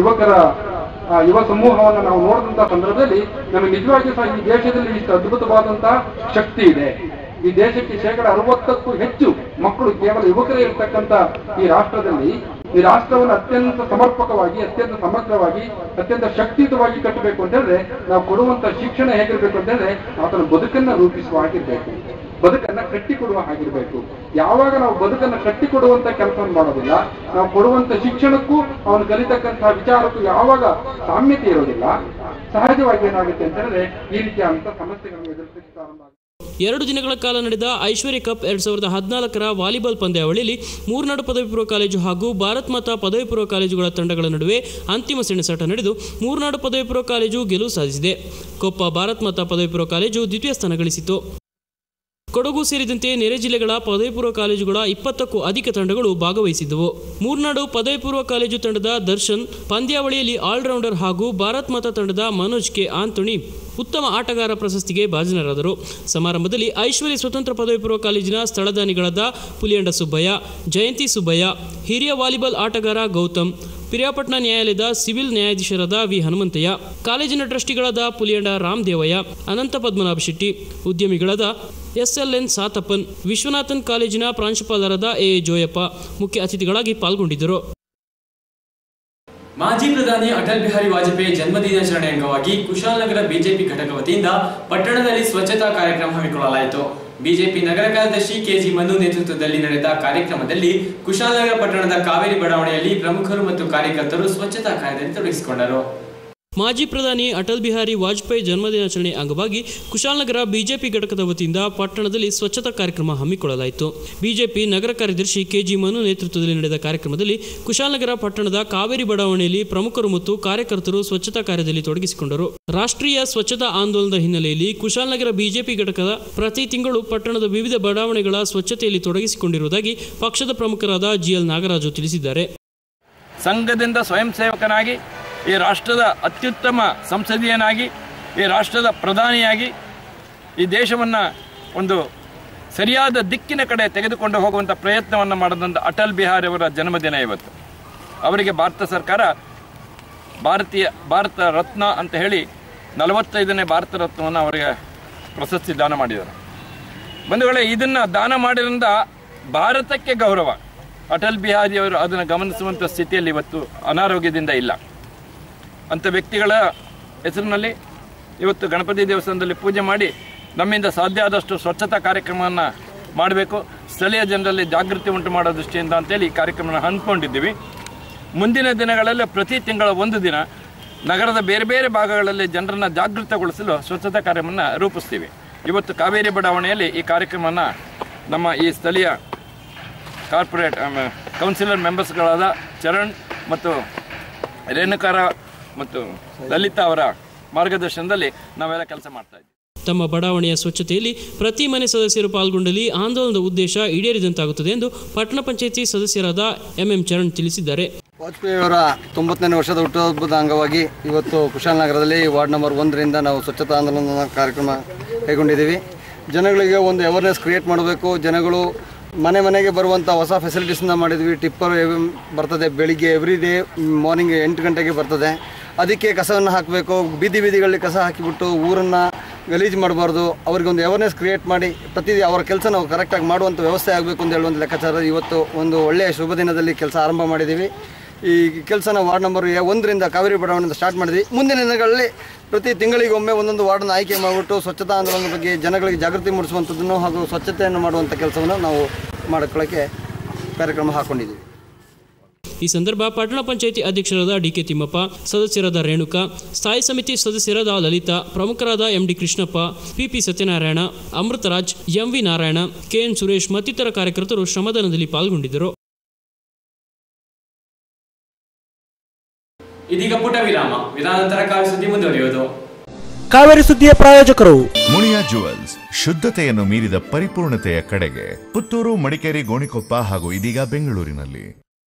ಯುವ ಸಮೂಹವನ್ನು ನಾವು ನೋಡಿದಂತಹ ಸಂದರ್ಭದಲ್ಲಿ ನಮಗೆ ನಿಜವಾಗಿಯೂ ಸಹ ಈ ದೇಶದಲ್ಲಿ ಇಷ್ಟು ಅದ್ಭುತವಾದಂತಹ ಶಕ್ತಿ ಇದೆ. ಈ ದೇಶಕ್ಕೆ 60%ಕ್ಕೂ ಹೆಚ್ಚು ಮಕ್ಕಳು ಕೇವಲ ಯುವಕರೇ ಇರತಕ್ಕಂತ ಈ ರಾಷ್ಟ್ರದಲ್ಲಿ ಈ ರಾಷ್ಟ್ರವನ್ನು ಅತ್ಯಂತ ಸಮರ್ಪಕವಾಗಿ, ಅತ್ಯಂತ ಸಮಗ್ರವಾಗಿ, ಅತ್ಯಂತ ಶಕ್ತಿಯುತವಾಗಿ ಕಟ್ಟಬೇಕು ಅಂತ ಹೇಳಿದ್ರೆ ನಾವು ಕೊಡುವಂತ ಶಿಕ್ಷಣ ಹೇಗಿರ್ಬೇಕು ಅಂತ ಹೇಳಿದ್ರೆ ಆತನ ಬದುಕನ್ನ ರೂಪಿಸುವ ಹಾಗಿರ್ಬೇಕು, ಬದುಕನ್ನ ಕಟ್ಟಿಕೊಡುವ ಹಾಗಿರ್ಬೇಕು. ಯಾವಾಗ ನಾವು ಬದುಕನ್ನ ಕಟ್ಟಿಕೊಡುವಂತ ಕೆಲಸವನ್ನು ಮಾಡೋದಿಲ್ಲ, ನಾವು ಕೊಡುವಂತ ಶಿಕ್ಷಣಕ್ಕೂ ಅವನು ಕಲಿತಕ್ಕಂತಹ ವಿಚಾರಕ್ಕೂ ಯಾವಾಗ ಸಾಮ್ಯತೆ ಇರೋದಿಲ್ಲ, ಸಹಜವಾಗಿ ಏನಾಗುತ್ತೆ ಅಂತ ಹೇಳಿದ್ರೆ ಈ ರೀತಿಯಾದಂತ ಸಮಸ್ಯೆಗಳನ್ನು ಎದುರಿಸಲಿಕ್ಕೆ ಪ್ರಾರಂಭ ಆಗುತ್ತೆ. 2 ದಿನಗಳ ಕಾಲ ನಡೆದ ಐಶ್ವರ್ಯ ಕಪ್ 2014ರ ವಾಲಿಬಾಲ್ ಪಂದ್ಯಾವಳಿಯಲ್ಲಿ ಮೂರ್ನಾಡು ಪದವಿ ಪೂರ್ವ ಕಾಲೇಜು ಹಾಗೂ ಭಾರತ್ ಮಾತಾ ಪದವಿ ಪೂರ್ವ ಕಾಲೇಜುಗಳ ತಂಡಗಳ ನಡುವೆ ಅಂತಿಮ ಸೆಣಸಾಟ ನಡೆದು ಮೂರ್ನಾಡು ಪದವಿ ಪೂರ್ವ ಕಾಲೇಜು ಗೆಲುವು ಸಾಧಿಸಿದೆ. ಕೊಪ್ಪ ಭಾರತ್ ಮಾತಾ ಪದವಿ ಪೂರ್ವ ಕಾಲೇಜು ದ್ವಿತೀಯ ಸ್ಥಾನ ಗಳಿಸಿತು. ಕೊಡಗು ಸೇರಿದಂತೆ ನೆರೆ ಜಿಲ್ಲೆಗಳ ಪದವಿ ಪೂರ್ವ ಕಾಲೇಜುಗಳ 20ಕ್ಕೂ ಅಧಿಕ ತಂಡಗಳು ಭಾಗವಹಿಸಿದ್ದವು. ಮೂರ್ನಾಡು ಪದವಿ ಪೂರ್ವ ಕಾಲೇಜು ತಂಡದ ದರ್ಶನ್ ಪಂದ್ಯಾವಳಿಯಲ್ಲಿ ಆಲ್ರೌಂಡರ್ ಹಾಗೂ ಭಾರತ್ ಮಾತಾ ತಂಡದ ಮನೋಜ್ ಕೆ ಆಂಟೋನಿ ಉತ್ತಮ ಆಟಗಾರ ಪ್ರಶಸ್ತಿಗೆ ಭಾಜನರಾದರು. ಸಮಾರಂಭದಲ್ಲಿ ಐಶ್ವರ್ಯ ಸ್ವತಂತ್ರ ಪದವಿ ಪೂರ್ವ ಕಾಲೇಜಿನ ಸ್ಥಳದಾನಿಗಳಾದ ಪುಲಿಯಂಡ ಸುಬ್ಬಯ್ಯ, ಜಯಂತಿ ಸುಬ್ಬಯ್ಯ, ಹಿರಿಯ ವಾಲಿಬಾಲ್ ಆಟಗಾರ ಗೌತಮ್, ಪಿರಿಯಾಪಟ್ಟಣ ನ್ಯಾಯಾಲಯದ ಸಿವಿಲ್ ನ್ಯಾಯಾಧೀಶರಾದ ವಿ ಹನುಮಂತಯ್ಯ, ಕಾಲೇಜಿನ ಟ್ರಸ್ಟಿಗಳಾದ ಪುಲಿಯಂಡ ರಾಮದೇವಯ್ಯ, ಅನಂತ ಪದ್ಮನಾಭ ಶೆಟ್ಟಿ, ಉದ್ಯಮಿಗಳಾದ SLN ಸಾತಪ್ಪನ್, ವಿಶ್ವನಾಥನ್ ಕಾಲೇಜಿನ ಪ್ರಾಂಶುಪಾಲರಾದ ಎ ಜೋಯಪ್ಪ ಮುಖ್ಯ ಅತಿಥಿಗಳಾಗಿ ಪಾಲ್ಗೊಂಡಿದ್ದರು. ಮಾಜಿ ಪ್ರಧಾನಿ ಅಟಲ್ ಬಿಹಾರಿ ವಾಜಪೇಯಿ ಜನ್ಮದಿನಾಚರಣೆ ಅಂಗವಾಗಿ ಕುಶಾಲನಗರ ಬಿಜೆಪಿ ಘಟಕ ವತಿಯಿಂದ ಪಟ್ಟಣದಲ್ಲಿ ಸ್ವಚ್ಛತಾ ಕಾರ್ಯಕ್ರಮ ಹಮ್ಮಿಕೊಳ್ಳಲಾಯಿತು. ಬಿಜೆಪಿ ನಗರ ಕಾರ್ಯದರ್ಶಿ ಕೆಜಿ ಮನು ನೇತೃತ್ವದಲ್ಲಿ ನಡೆದ ಕಾರ್ಯಕ್ರಮದಲ್ಲಿ ಕುಶಾಲನಗರ ಪಟ್ಟಣದ ಕಾವೇರಿ ಬಡಾವಣೆಯಲ್ಲಿ ಪ್ರಮುಖರು ಮತ್ತು ಕಾರ್ಯಕರ್ತರು ಸ್ವಚ್ಛತಾ ಕಾರ್ಯದಲ್ಲಿ ತೊಡಗಿಸಿಕೊಂಡರು. ಮಾಜಿ ಪ್ರಧಾನಿ ಅಟಲ್ ಬಿಹಾರಿ ವಾಜಪೇಯಿ ಜನ್ಮದಿನಾಚರಣೆ ಅಂಗವಾಗಿ ಕುಶಾಲನಗರ ಬಿಜೆಪಿ ಘಟಕದ ವತಿಯಿಂದ ಪಟ್ಟಣದಲ್ಲಿ ಸ್ವಚ್ಛತಾ ಕಾರ್ಯಕ್ರಮ ಹಮ್ಮಿಕೊಳ್ಳಲಾಯಿತು. ಬಿಜೆಪಿ ನಗರ ಕಾರ್ಯದರ್ಶಿ ಕೆಜಿ ಮನು ನೇತೃತ್ವದಲ್ಲಿ ನಡೆದ ಕಾರ್ಯಕ್ರಮದಲ್ಲಿ ಕುಶಾಲನಗರ ಪಟ್ಟಣದ ಕಾವೇರಿ ಬಡಾವಣೆಯಲ್ಲಿ ಪ್ರಮುಖರು ಮತ್ತು ಕಾರ್ಯಕರ್ತರು ಸ್ವಚ್ಛತಾ ಕಾರ್ಯದಲ್ಲಿ ತೊಡಗಿಸಿಕೊಂಡರು. ರಾಷ್ಟ್ರೀಯ ಸ್ವಚ್ಛತಾ ಆಂದೋಲನದ ಹಿನ್ನೆಲೆಯಲ್ಲಿ ಕುಶಾಲನಗರ ಬಿಜೆಪಿ ಘಟಕದ ಪ್ರತಿ ತಿಂಗಳು ಪಟ್ಟಣದ ವಿವಿಧ ಬಡಾವಣೆಗಳ ಸ್ವಚ್ಛತೆಯಲ್ಲಿ ತೊಡಗಿಸಿಕೊಂಡಿರುವುದಾಗಿ ಪಕ್ಷದ ಪ್ರಮುಖರಾದ GL ನಾಗರಾಜು ತಿಳಿಸಿದ್ದಾರೆ. ಸಂಘದಿಂದ ಸ್ವಯಂ ಸೇವಕನಾಗಿ ಈ ರಾಷ್ಟ್ರದ ಅತ್ಯುತ್ತಮ ಸಂಸದೀಯನಾಗಿ ಈ ರಾಷ್ಟ್ರದ ಪ್ರಧಾನಿಯಾಗಿ ಈ ದೇಶವನ್ನು ಒಂದು ಸರಿಯಾದ ದಿಕ್ಕಿನ ಕಡೆ ತೆಗೆದುಕೊಂಡು ಹೋಗುವಂಥ ಪ್ರಯತ್ನವನ್ನು ಮಾಡಿದಂಥ ಅಟಲ್ ಬಿಹಾರಿ ಅವರ ಜನ್ಮದಿನ ಇವತ್ತು. ಅವರಿಗೆ ಭಾರತ ಸರ್ಕಾರ ಭಾರತ ರತ್ನ ಅಂತ ಹೇಳಿ 45ನೇ ಭಾರತ ರತ್ನವನ್ನು ಅವರಿಗೆ ಪ್ರಶಸ್ತಿ ದಾನ ಮಾಡಿದರು. ಬಂಧುಗಳೇ, ಇದನ್ನು ದಾನ ಮಾಡಿದ್ರಿಂದ ಭಾರತಕ್ಕೆ ಗೌರವ. ಅಟಲ್ ಬಿಹಾರಿ ಅವರು ಅದನ್ನು ಗಮನಿಸುವಂಥ ಸ್ಥಿತಿಯಲ್ಲಿ ಇವತ್ತು ಅನಾರೋಗ್ಯದಿಂದ ಇಲ್ಲ. ಅಂಥ ವ್ಯಕ್ತಿಗಳ ಹೆಸರಿನಲ್ಲಿ ಇವತ್ತು ಗಣಪತಿ ದೇವಸ್ಥಾನದಲ್ಲಿ ಪೂಜೆ ಮಾಡಿ ನಮ್ಮಿಂದ ಸಾಧ್ಯ ಆದಷ್ಟು ಸ್ವಚ್ಛತಾ ಕಾರ್ಯಕ್ರಮವನ್ನು ಮಾಡಬೇಕು, ಸ್ಥಳೀಯ ಜನರಲ್ಲಿ ಜಾಗೃತಿ ಉಂಟು ಮಾಡೋ ದೃಷ್ಟಿಯಿಂದ ಅಂತೇಳಿ ಈ ಕಾರ್ಯಕ್ರಮನ ಹಮ್ಮಿಕೊಂಡಿದ್ದೀವಿ. ಮುಂದಿನ ದಿನಗಳಲ್ಲಿ ಪ್ರತಿ ತಿಂಗಳ 1 ದಿನ ನಗರದ ಬೇರೆ ಬೇರೆ ಭಾಗಗಳಲ್ಲಿ ಜನರನ್ನು ಜಾಗೃತಗೊಳಿಸಲು ಸ್ವಚ್ಛತಾ ಕಾರ್ಯವನ್ನು ರೂಪಿಸ್ತೀವಿ. ಇವತ್ತು ಕಾವೇರಿ ಬಡಾವಣೆಯಲ್ಲಿ ಈ ಕಾರ್ಯಕ್ರಮವನ್ನು ನಮ್ಮ ಈ ಸ್ಥಳೀಯ ಕಾರ್ಪೊರೇಟ್ ಕೌನ್ಸಿಲರ್ ಮೆಂಬರ್ಸ್ಗಳಾದ ಚರಣ್ ಮತ್ತು ರೇಣುಕಾರ ಮತ್ತು ಲಲಿತಾ ಅವರ ಮಾರ್ಗದರ್ಶನದಲ್ಲಿ ನಾವೆಲ್ಲ ಕೆಲಸ ಮಾಡ್ತಾ ಇದ್ದೀವಿ. ತಮ್ಮ ಬಡಾವಣೆಯ ಸ್ವಚ್ಛತೆಯಲ್ಲಿ ಪ್ರತಿ ಮನೆ ಸದಸ್ಯರು ಪಾಲ್ಗೊಂಡಲ್ಲಿ ಆಂದೋಲನದ ಉದ್ದೇಶ ಈಡೇರಿದಂತಾಗುತ್ತದೆ ಎಂದು ಪಟ್ಟಣ ಪಂಚಾಯಿತಿ ಸದಸ್ಯರಾದ MM ಚರಣ್ ತಿಳಿಸಿದ್ದಾರೆ. ವಾಜಪೇಯಿ ಅವರ 90ನೇ ವರ್ಷದ ಹುಟ್ಟುಹಬ್ಬದ ಅಂಗವಾಗಿ ಇವತ್ತು ಕುಶಾಲನಗರದಲ್ಲಿ ವಾರ್ಡ್ ನಂಬರ್ 1ರಿಂದ ನಾವು ಸ್ವಚ್ಛತಾ ಆಂದೋಲನ ಕಾರ್ಯಕ್ರಮ ಕೈಗೊಂಡಿದ್ದೀವಿ. ಜನಗಳಿಗೆ ಒಂದು ಅವೇರ್ನೆಸ್ ಕ್ರಿಯೇಟ್ ಮಾಡಬೇಕು. ಜನಗಳು ಮನೆ ಮನೆಗೆ ಬರುವಂಥ ಹೊಸ ಫೆಸಿಲಿಟೀಸನ್ನ ಮಾಡಿದ್ವಿ. ಟಿಪ್ಪರ್ ಬರ್ತದೆ, ಬೆಳಿಗ್ಗೆ ಎವ್ರಿ ಡೇ ಮಾರ್ನಿಂಗ್ 8 ಗಂಟೆಗೆ ಬರ್ತದೆ. ಅದಕ್ಕೆ ಕಸವನ್ನು ಹಾಕಬೇಕು. ಬೀದಿಗಳಲ್ಲಿ ಕಸ ಹಾಕಿಬಿಟ್ಟು ಊರನ್ನು ಗಲೀಜು ಮಾಡಬಾರ್ದು. ಅವ್ರಿಗೆ ಒಂದು ಅವೇರ್ನೆಸ್ ಕ್ರಿಯೇಟ್ ಮಾಡಿ ಪ್ರತಿ ಅವರ ಕೆಲಸ ನಾವು ಕರೆಕ್ಟಾಗಿ ಮಾಡುವಂಥ ವ್ಯವಸ್ಥೆ ಆಗಬೇಕು ಅಂತ ಹೇಳುವಂಥ ಲೆಕ್ಕಾಚಾರ ಇವತ್ತು ಒಂದು ಒಳ್ಳೆಯ ಶುಭ ದಿನದಲ್ಲಿ ಕೆಲಸ ಆರಂಭ ಮಾಡಿದ್ದೀವಿ. ಈ ಕೆಲಸನ ವಾರ್ಡ್ ನಂಬರ್ 1ರಿಂದ ಕಾವೇರಿ ಬಡಾವಣೆಯಿಂದ ಸ್ಟಾರ್ಟ್ ಮಾಡಿದ್ವಿ. ಮುಂದಿನ ದಿನಗಳಲ್ಲಿ ಪ್ರತಿ ತಿಂಗಳಿಗೊಮ್ಮೆ ಒಂದೊಂದು ವಾರ್ಡನ್ನು ಆಯ್ಕೆ ಮಾಡಿಬಿಟ್ಟು ಸ್ವಚ್ಛತಾ ಆಂದೋಲನದ ಬಗ್ಗೆ ಜನಗಳಿಗೆ ಜಾಗೃತಿ ಮೂಡಿಸುವಂಥದ್ದನ್ನು ಹಾಗೂ ಸ್ವಚ್ಛತೆಯನ್ನು ಮಾಡುವಂಥ ಕೆಲಸವನ್ನು ನಾವು ಮಾಡಿಕೊಳ್ಳೋಕ್ಕೆ ಕಾರ್ಯಕ್ರಮ ಹಾಕ್ಕೊಂಡಿದ್ದೀವಿ. ಈ ಸಂದರ್ಭ ಪಟ್ಟಣ ಪಂಚಾಯಿತಿ ಅಧ್ಯಕ್ಷರಾದ ಡಿಕೆ ತಿಮ್ಮಪ್ಪ, ಸದಸ್ಯರಾದ ರೇಣುಕಾ, ಸ್ಥಾಯಿ ಸಮಿತಿ ಸದಸ್ಯರಾದ ಲಲಿತಾ, ಪ್ರಮುಖರಾದ ಎಂಡಿ ಕೃಷ್ಣಪ್ಪ, ಪಿಪಿ ಸತ್ಯನಾರಾಯಣ, ಅಮೃತರಾಜ್, ಎಂವಿ ನಾರಾಯಣ, ಕೆಎನ್ ಸುರೇಶ್ ಮತ್ತಿತರ ಕಾರ್ಯಕರ್ತರು ಶ್ರಮದಾನದಲ್ಲಿ ಪಾಲ್ಗೊಂಡಿದ್ದರು. ಇದೀಗ ಪುಟ ವಿರಾಮ. ವಿರಾಮಾನಂತರ ಕಾವ್ಯ ಸುದ್ದಿ ಮುಂದುವರಿಯುವುದು. ಕಾವೇರಿ ಸುದ್ದಿಯ ಪ್ರಾಯೋಜಕರು ಮುನಿಯಾ ಜುವೆಲ್ಸ್, ಶುದ್ಧತೆಯನ್ನು ಮೀರಿದ ಪರಿಪೂರ್ಣತೆಯ ಕಡೆಗೆ. ಪುತ್ತೂರು, ಮಡಿಕೇರಿ, ಗೋಣಿಕೊಪ್ಪ ಹಾಗೂ ಇದೀಗ ಬೆಂಗಳೂರಿನಲ್ಲಿ.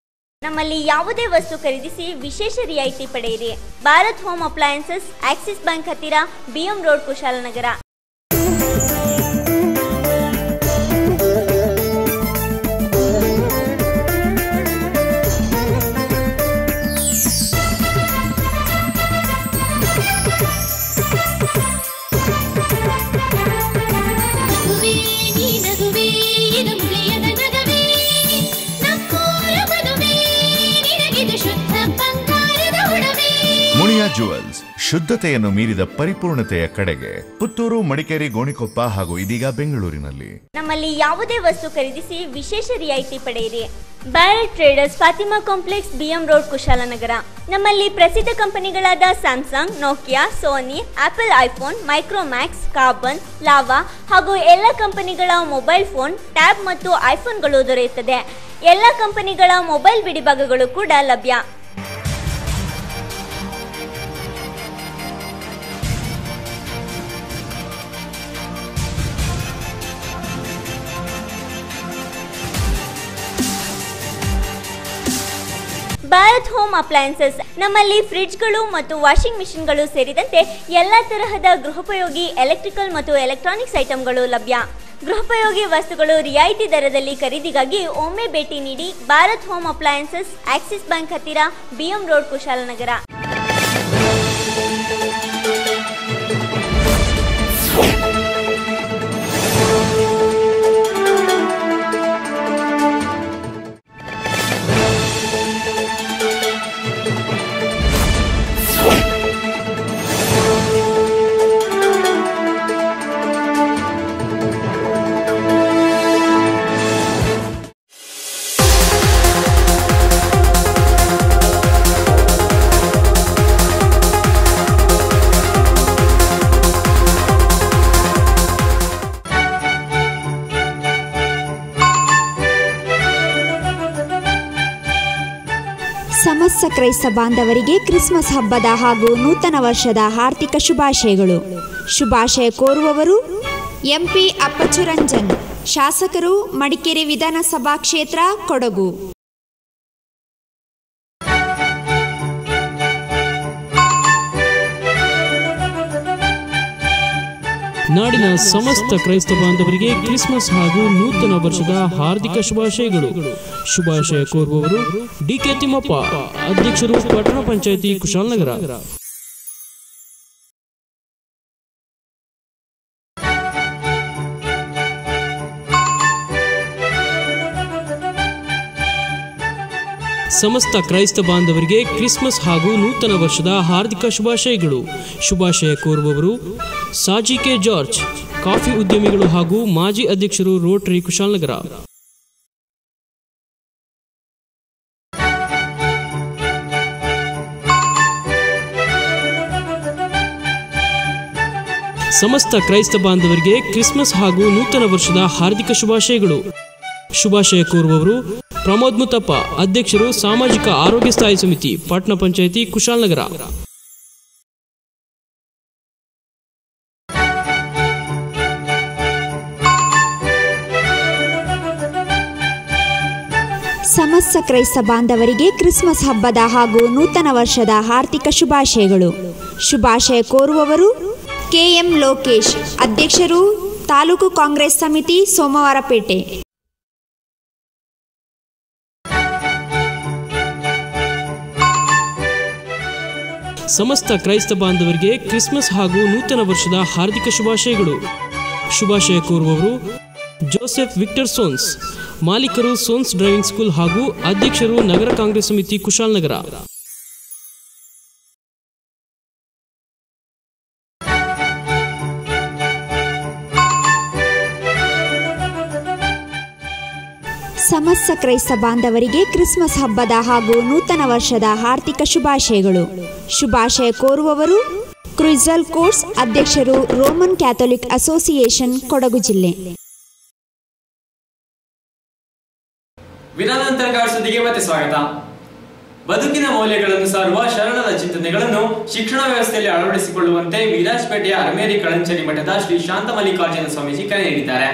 ನಮ್ಮಲ್ಲಿ ಯಾವುದೇ ವಸ್ತು ಖರೀದಿಸಿ ವಿಶೇಷ ರಿಯಾಯಿತಿ ಪಡೆಯಿರಿ. Bharat home appliances, Axis bank ಹತ್ತಿರ, B M road, Kushalanagar. Muniya jewels, ಶುದ್ಧತೆಯನ್ನು ಮೀರಿದ ಪರಿಪೂರ್ಣತೆಯ ಕಡೆಗೆ. ಪುತ್ತೂರು, ಮಡಿಕೇರಿ, ಗೋಣಿಕೊಪ್ಪ ಹಾಗೂ ಇದೀಗ ಬೆಂಗಳೂರಿನಲ್ಲಿ. ನಮ್ಮಲ್ಲಿ ಯಾವುದೇ ವಸ್ತು ಖರೀದಿಸಿ ವಿಶೇಷ ರಿಯಾಯಿತಿ ಪಡೆಯಿರಿ. Barrett traders, Fatima complex, B M road, Kushalanagar. ನಮ್ಮಲ್ಲಿ ಪ್ರಸಿದ್ಧ ಕಂಪನಿಗಳಾದ Samsung, Nokia, Sony, Apple iPhone, Micromax, Karbonn, Lava ಹಾಗೂ ಎಲ್ಲ ಕಂಪನಿಗಳ ಮೊಬೈಲ್ ಫೋನ್, ಟ್ಯಾಬ್ ಮತ್ತು ಐಫೋನ್ಗಳು ದೊರೆಯುತ್ತದೆ. ಎಲ್ಲ ಕಂಪನಿಗಳ ಮೊಬೈಲ್ ಬಿಡಿಭಾಗಗಳು ಕೂಡ ಲಭ್ಯ. ಭಾರತ್ ಹೋಮ್ ಅಪ್ಲಯನ್ಸಸ್, ನಮ್ಮಲ್ಲಿ ಫ್ರಿಡ್ಜ್ಗಳು ಮತ್ತು ವಾಷಿಂಗ್ ಮಿಷಿನ್ಗಳು ಸೇರಿದಂತೆ ಎಲ್ಲ ತರಹದ ಗೃಹೋಪಯೋಗಿ ಎಲೆಕ್ಟ್ರಿಕಲ್ ಮತ್ತು ಎಲೆಕ್ಟ್ರಾನಿಕ್ಸ್ ಐಟಂಗಳು ಲಭ್ಯ. ಗೃಹೋಪಯೋಗಿ ವಸ್ತುಗಳು ರಿಯಾಯಿತಿ ದರದಲ್ಲಿ ಖರೀದಿಗಾಗಿ ಒಮ್ಮೆ ಭೇಟಿ ನೀಡಿ. Bharat home appliances, Axis bank ಹತ್ತಿರ, ಬಿಎಂ ರೋಡ್, ಕುಶಾಲನಗರ. ಸಮಸ್ತ ಕ್ರೈಸ್ತ ಬಾಂಧವರಿಗೆ ಕ್ರಿಸ್ಮಸ್ ಹಬ್ಬದ ಹಾಗೂ ನೂತನ ವರ್ಷದ ಹಾರ್ದಿಕ ಶುಭಾಶಯಗಳು. ಶುಭಾಶಯ ಕೋರುವವರು ಎಂಪಿ ಅಪ್ಪಚ್ಚುರಂಜನ್, ಶಾಸಕರು, ಮಡಿಕೇರಿ ವಿಧಾನಸಭಾ ಕ್ಷೇತ್ರ, ಕೊಡಗು. ನಾಡಿನ ಸಮಸ್ತ ಕ್ರೈಸ್ತ ಬಾಂಧವರಿಗೆ ಕ್ರಿಸ್ಮಸ್ ಹಾಗೂ ನೂತನ ವರ್ಷದ ಹಾರ್ದಿಕ ಶುಭಾಶಯಗಳು. ಶುಭಾಶಯ ಕೋರುವವರು ಡಿಕೆ ತಿಮ್ಮಪ್ಪ, ಅಧ್ಯಕ್ಷರು, ಪಟ್ಟಣ ಪಂಚಾಯಿತಿ, ಕುಶಾಲನಗರ. ಸಮಸ್ತ ಕ್ರೈಸ್ತ ಬಾಂಧವರಿಗೆ ಕ್ರಿಸ್ಮಸ್ ಹಾಗೂ ನೂತನ ವರ್ಷದ ಹಾರ್ದಿಕ ಶುಭಾಶಯಗಳು. ಶುಭಾಶಯ ಕೋರುವವರು ಸಾಜಿ ಕೆ ಜಾರ್ಜ್, ಕಾಫಿ ಉದ್ಯಮಿಗಳು ಹಾಗೂ ಮಾಜಿ ಅಧ್ಯಕ್ಷರು, ರೋಟರಿ, ಕುಶಾಲನಗರ. ಸಮಸ್ತ ಕ್ರೈಸ್ತ ಬಾಂಧವರಿಗೆ ಕ್ರಿಸ್ಮಸ್ ಹಾಗೂ ನೂತನ ವರ್ಷದ ಹಾರ್ದಿಕ ಶುಭಾಶಯಗಳು. ಶುಭಾಶಯ ಕೋರುವವರು ಪ್ರಮೋದ್ ಮುತ್ತಪ್ಪ, ಅಧ್ಯಕ್ಷರು, ಸಾಮಾಜಿಕ ಆರೋಗ್ಯ ಸ್ಥಾಯಿ ಸಮಿತಿ, ಪಟ್ಟಣ ಪಂಚಾಯಿತಿ, ಕುಶಾಲನಗರ. ಸಮಸ್ತ ಕ್ರೈಸ್ತ ಬಾಂಧವರಿಗೆ ಕ್ರಿಸ್ಮಸ್ ಹಬ್ಬದ ಹಾಗೂ ನೂತನ ವರ್ಷದ ಹಾರ್ದಿಕ ಶುಭಾಶಯಗಳು. ಶುಭಾಶಯ ಕೋರುವವರು ಕೆಎಂ ಲೋಕೇಶ್, ಅಧ್ಯಕ್ಷರು, ತಾಲೂಕು ಕಾಂಗ್ರೆಸ್ ಸಮಿತಿ, ಸೋಮವಾರಪೇಟೆ. ಸಮಸ್ತ ಕ್ರೈಸ್ತ ಬಾಂಧವರಿಗೆ ಕ್ರಿಸ್ಮಸ್ ಹಾಗೂ ನೂತನ ವರ್ಷದ ಹಾರ್ದಿಕ ಶುಭಾಶಯಗಳು. ಶುಭಾಶಯ ಕೋರುವವರು ಜೋಸೆಫ್ ವಿಕ್ಟರ್ ಸೋನ್ಸ್, ಮಾಲೀಕರು, ಸೋನ್ಸ್ ಡ್ರೈವಿಂಗ್ ಸ್ಕೂಲ್ ಹಾಗೂ ಅಧ್ಯಕ್ಷರು, ನಗರ ಕಾಂಗ್ರೆಸ್ ಸಮಿತಿ, ಕುಶಾಲನಗರ. ಸಮಸ್ತ ಕ್ರೈಸ್ತ ಬಾಂಧವರಿಗೆ ಕ್ರಿಸ್ಮಸ್ ಹಬ್ಬದ ಹಾಗೂ ನೂತನ ವರ್ಷದ ಹಾರ್ದಿಕ ಶುಭಾಶಯಗಳು. ಶುಭಾಶಯ ಕೋರುವವರು ಕ್ರುಯ್ಸಲ್ ಕೋರ್ಸ್ ಅಧ್ಯಕ್ಷರು, ರೋಮನ್ ಕ್ಯಾಥೋಲಿಕ್ ಅಸೋಸಿಯೇಷನ್, ಕೊಡಗು ಜಿಲ್ಲೆ. ವಿರಾಮಾನಂತರ ಸುದ್ದಿಗೆ ಮತ್ತೆ ಸ್ವಾಗತ. ಬದುಕಿನ ಮೌಲ್ಯಗಳನ್ನು ಸಾರುವ ಶರಣರ ಚಿಂತನೆಗಳನ್ನು ಶಿಕ್ಷಣ ವ್ಯವಸ್ಥೆಯಲ್ಲಿ ಅಳವಡಿಸಿಕೊಳ್ಳುವಂತೆ ವಿರಾಜಪೇಟೆಯ ಅರ್ಮೇರಿ ಕಳಂಚರಿ ಮಠದ ಶ್ರೀ ಶಾಂತ ಮಲ್ಲಿಕಾರ್ಜುನ ಸ್ವಾಮೀಜಿ ಕರೆ ನೀಡಿದ್ದಾರೆ.